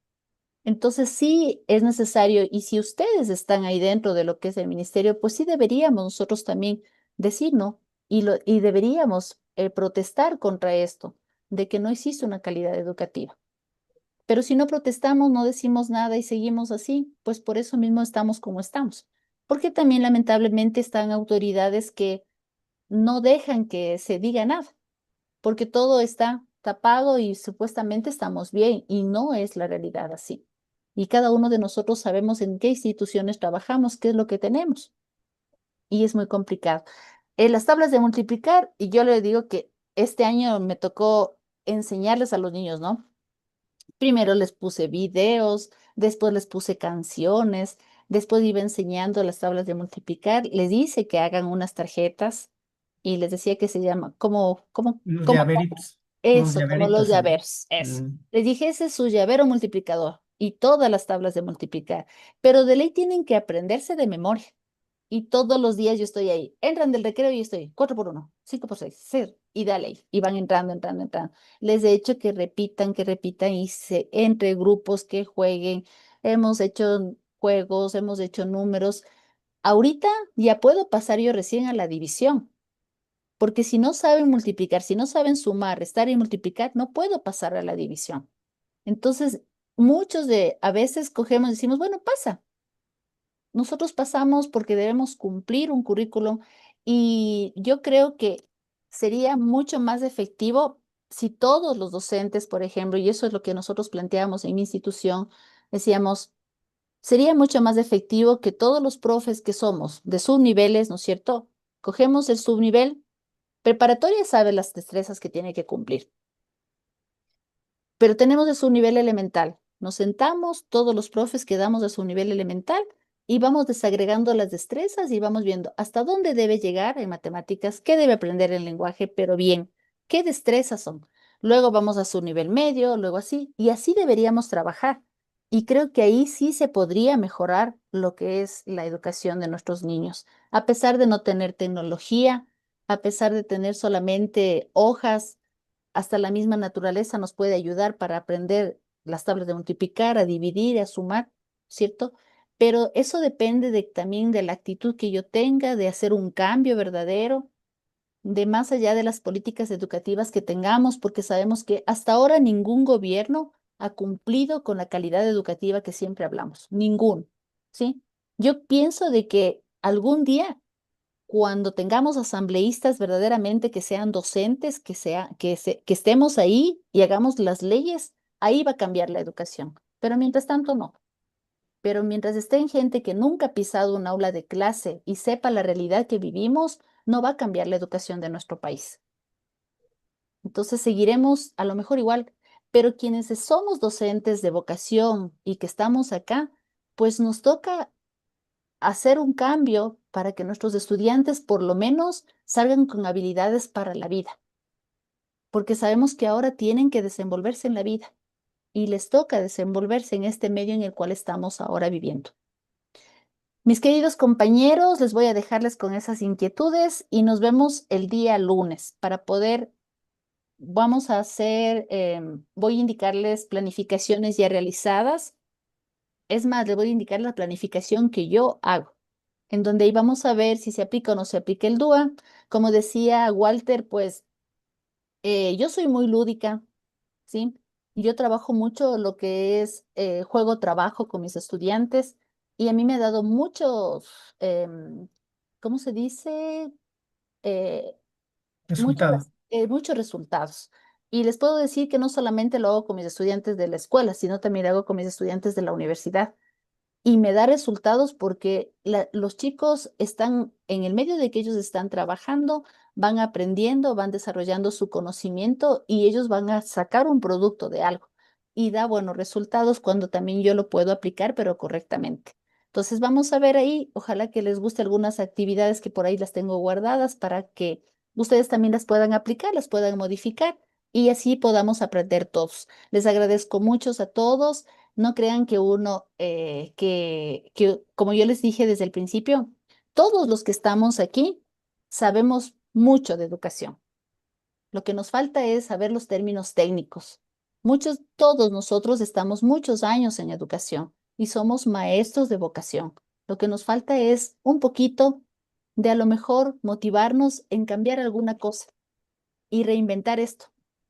Entonces, sí es necesario, y si ustedes están ahí dentro de lo que es el ministerio, pues sí deberíamos nosotros también decir no, y deberíamos protestar contra esto, de que no existe una calidad educativa. Pero si no protestamos, no decimos nada y seguimos así, pues por eso mismo estamos como estamos, porque también lamentablemente están autoridades que no dejan que se diga nada, porque todo está tapado y supuestamente estamos bien, y no es la realidad así. Y cada uno de nosotros sabemos en qué instituciones trabajamos, qué es lo que tenemos, y es muy complicado. En las tablas de multiplicar, y yo le digo que este año me tocó enseñarles a los niños, ¿no? Primero les puse videos, después les puse canciones, después iba enseñando las tablas de multiplicar, les dice que hagan unas tarjetas y les decía que se llama, Unos como llaveritos, unos eso, como los llaveritos. llaveros, eso. Mm. Les dije, ese es su llavero multiplicador y todas las tablas de multiplicar, pero de ley tienen que aprenderse de memoria. Y todos los días yo estoy ahí. Entran del recreo y yo estoy 4 por 1, 5 por 6, 6, y dale ahí. Y van entrando, entrando, entrando. Les he hecho que repitan y entre grupos que jueguen. Hemos hecho juegos, hemos hecho números. Ahorita ya puedo pasar yo recién a la división, porque si no saben multiplicar, si no saben sumar, restar y multiplicar, no puedo pasar a la división. Entonces, a veces cogemos y decimos, bueno, pasa. Nosotros pasamos porque debemos cumplir un currículum, y yo creo que sería mucho más efectivo si todos los docentes, por ejemplo, y eso es lo que nosotros planteamos en mi institución, decíamos, sería mucho más efectivo que todos los profes que somos de subniveles, ¿no es cierto? Cogemos el subnivel, preparatoria sabe las destrezas que tiene que cumplir, pero tenemos de su nivel elemental. Nos sentamos, todos los profes quedamos de su nivel elemental y vamos desagregando las destrezas y vamos viendo hasta dónde debe llegar en matemáticas, qué debe aprender en lenguaje, pero bien, qué destrezas son. Luego vamos a su nivel medio, luego así, y así deberíamos trabajar. Y creo que ahí sí se podría mejorar lo que es la educación de nuestros niños, a pesar de no tener tecnología, a pesar de tener solamente hojas. Hasta la misma naturaleza nos puede ayudar para aprender las tablas de multiplicar, a dividir, a sumar, ¿cierto? Pero eso depende también de la actitud que yo tenga, de hacer un cambio verdadero, de más allá de las políticas educativas que tengamos, porque sabemos que hasta ahora ningún gobierno ha cumplido con la calidad educativa que siempre hablamos. Ninguno, ¿sí? Yo pienso de que algún día, cuando tengamos asambleístas verdaderamente que sean docentes, que estemos ahí y hagamos las leyes, ahí va a cambiar la educación. Pero mientras tanto, no. Pero mientras estén gente que nunca ha pisado un aula de clase y sepa la realidad que vivimos, no va a cambiar la educación de nuestro país. Entonces seguiremos a lo mejor igual, pero quienes somos docentes de vocación y que estamos acá, pues nos toca hacer un cambio para que nuestros estudiantes por lo menos salgan con habilidades para la vida, porque sabemos que ahora tienen que desenvolverse en la vida y les toca desenvolverse en este medio en el cual estamos ahora viviendo. Mis queridos compañeros, les voy a dejarles con esas inquietudes y nos vemos el día lunes para vamos a hacer, voy a indicarles planificaciones ya realizadas. Es más, les voy a indicar la planificación que yo hago, en donde ahí vamos a ver si se aplica o no se aplica el DUA. Como decía Walter, pues yo soy muy lúdica, ¿sí? Yo trabajo mucho lo que es juego-trabajo con mis estudiantes, y a mí me ha dado ¿cómo se dice? Eh, Resultado. muchos resultados. Y les puedo decir que no solamente lo hago con mis estudiantes de la escuela, sino también lo hago con mis estudiantes de la universidad, y me da resultados porque los chicos están en el medio de que ellos están trabajando, van aprendiendo, van desarrollando su conocimiento y ellos van a sacar un producto de algo. Y da buenos resultados cuando también yo lo puedo aplicar, pero correctamente. Entonces vamos a ver ahí, ojalá que les guste algunas actividades que por ahí las tengo guardadas para que ustedes también las puedan aplicar, las puedan modificar y así podamos aprender todos. Les agradezco mucho a todos. No crean que uno, como yo les dije desde el principio, todos los que estamos aquí sabemos mucho de educación. Lo que nos falta es saber los términos técnicos. Todos nosotros estamos muchos años en educación y somos maestros de vocación. Lo que nos falta es un poquito de a lo mejor motivarnos en cambiar alguna cosa y reinventar esto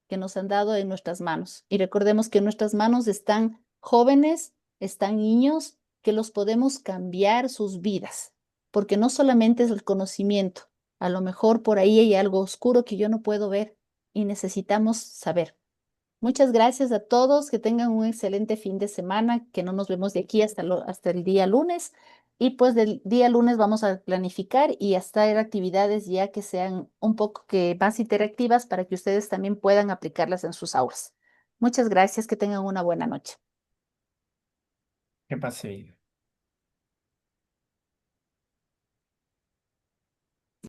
que nos han dado en nuestras manos. Y recordemos que en nuestras manos están jóvenes, están niños, que los podemos cambiar sus vidas. porque no solamente es el conocimiento, a lo mejor por ahí hay algo oscuro que yo no puedo ver y necesitamos saber. Muchas gracias a todos, que tengan un excelente fin de semana, que no nos vemos de aquí hasta el día lunes. Y pues del día lunes vamos a planificar y a hacer actividades ya que sean un poco que más interactivas para que ustedes también puedan aplicarlas en sus aulas. Muchas gracias, que tengan una buena noche. Que pase bien.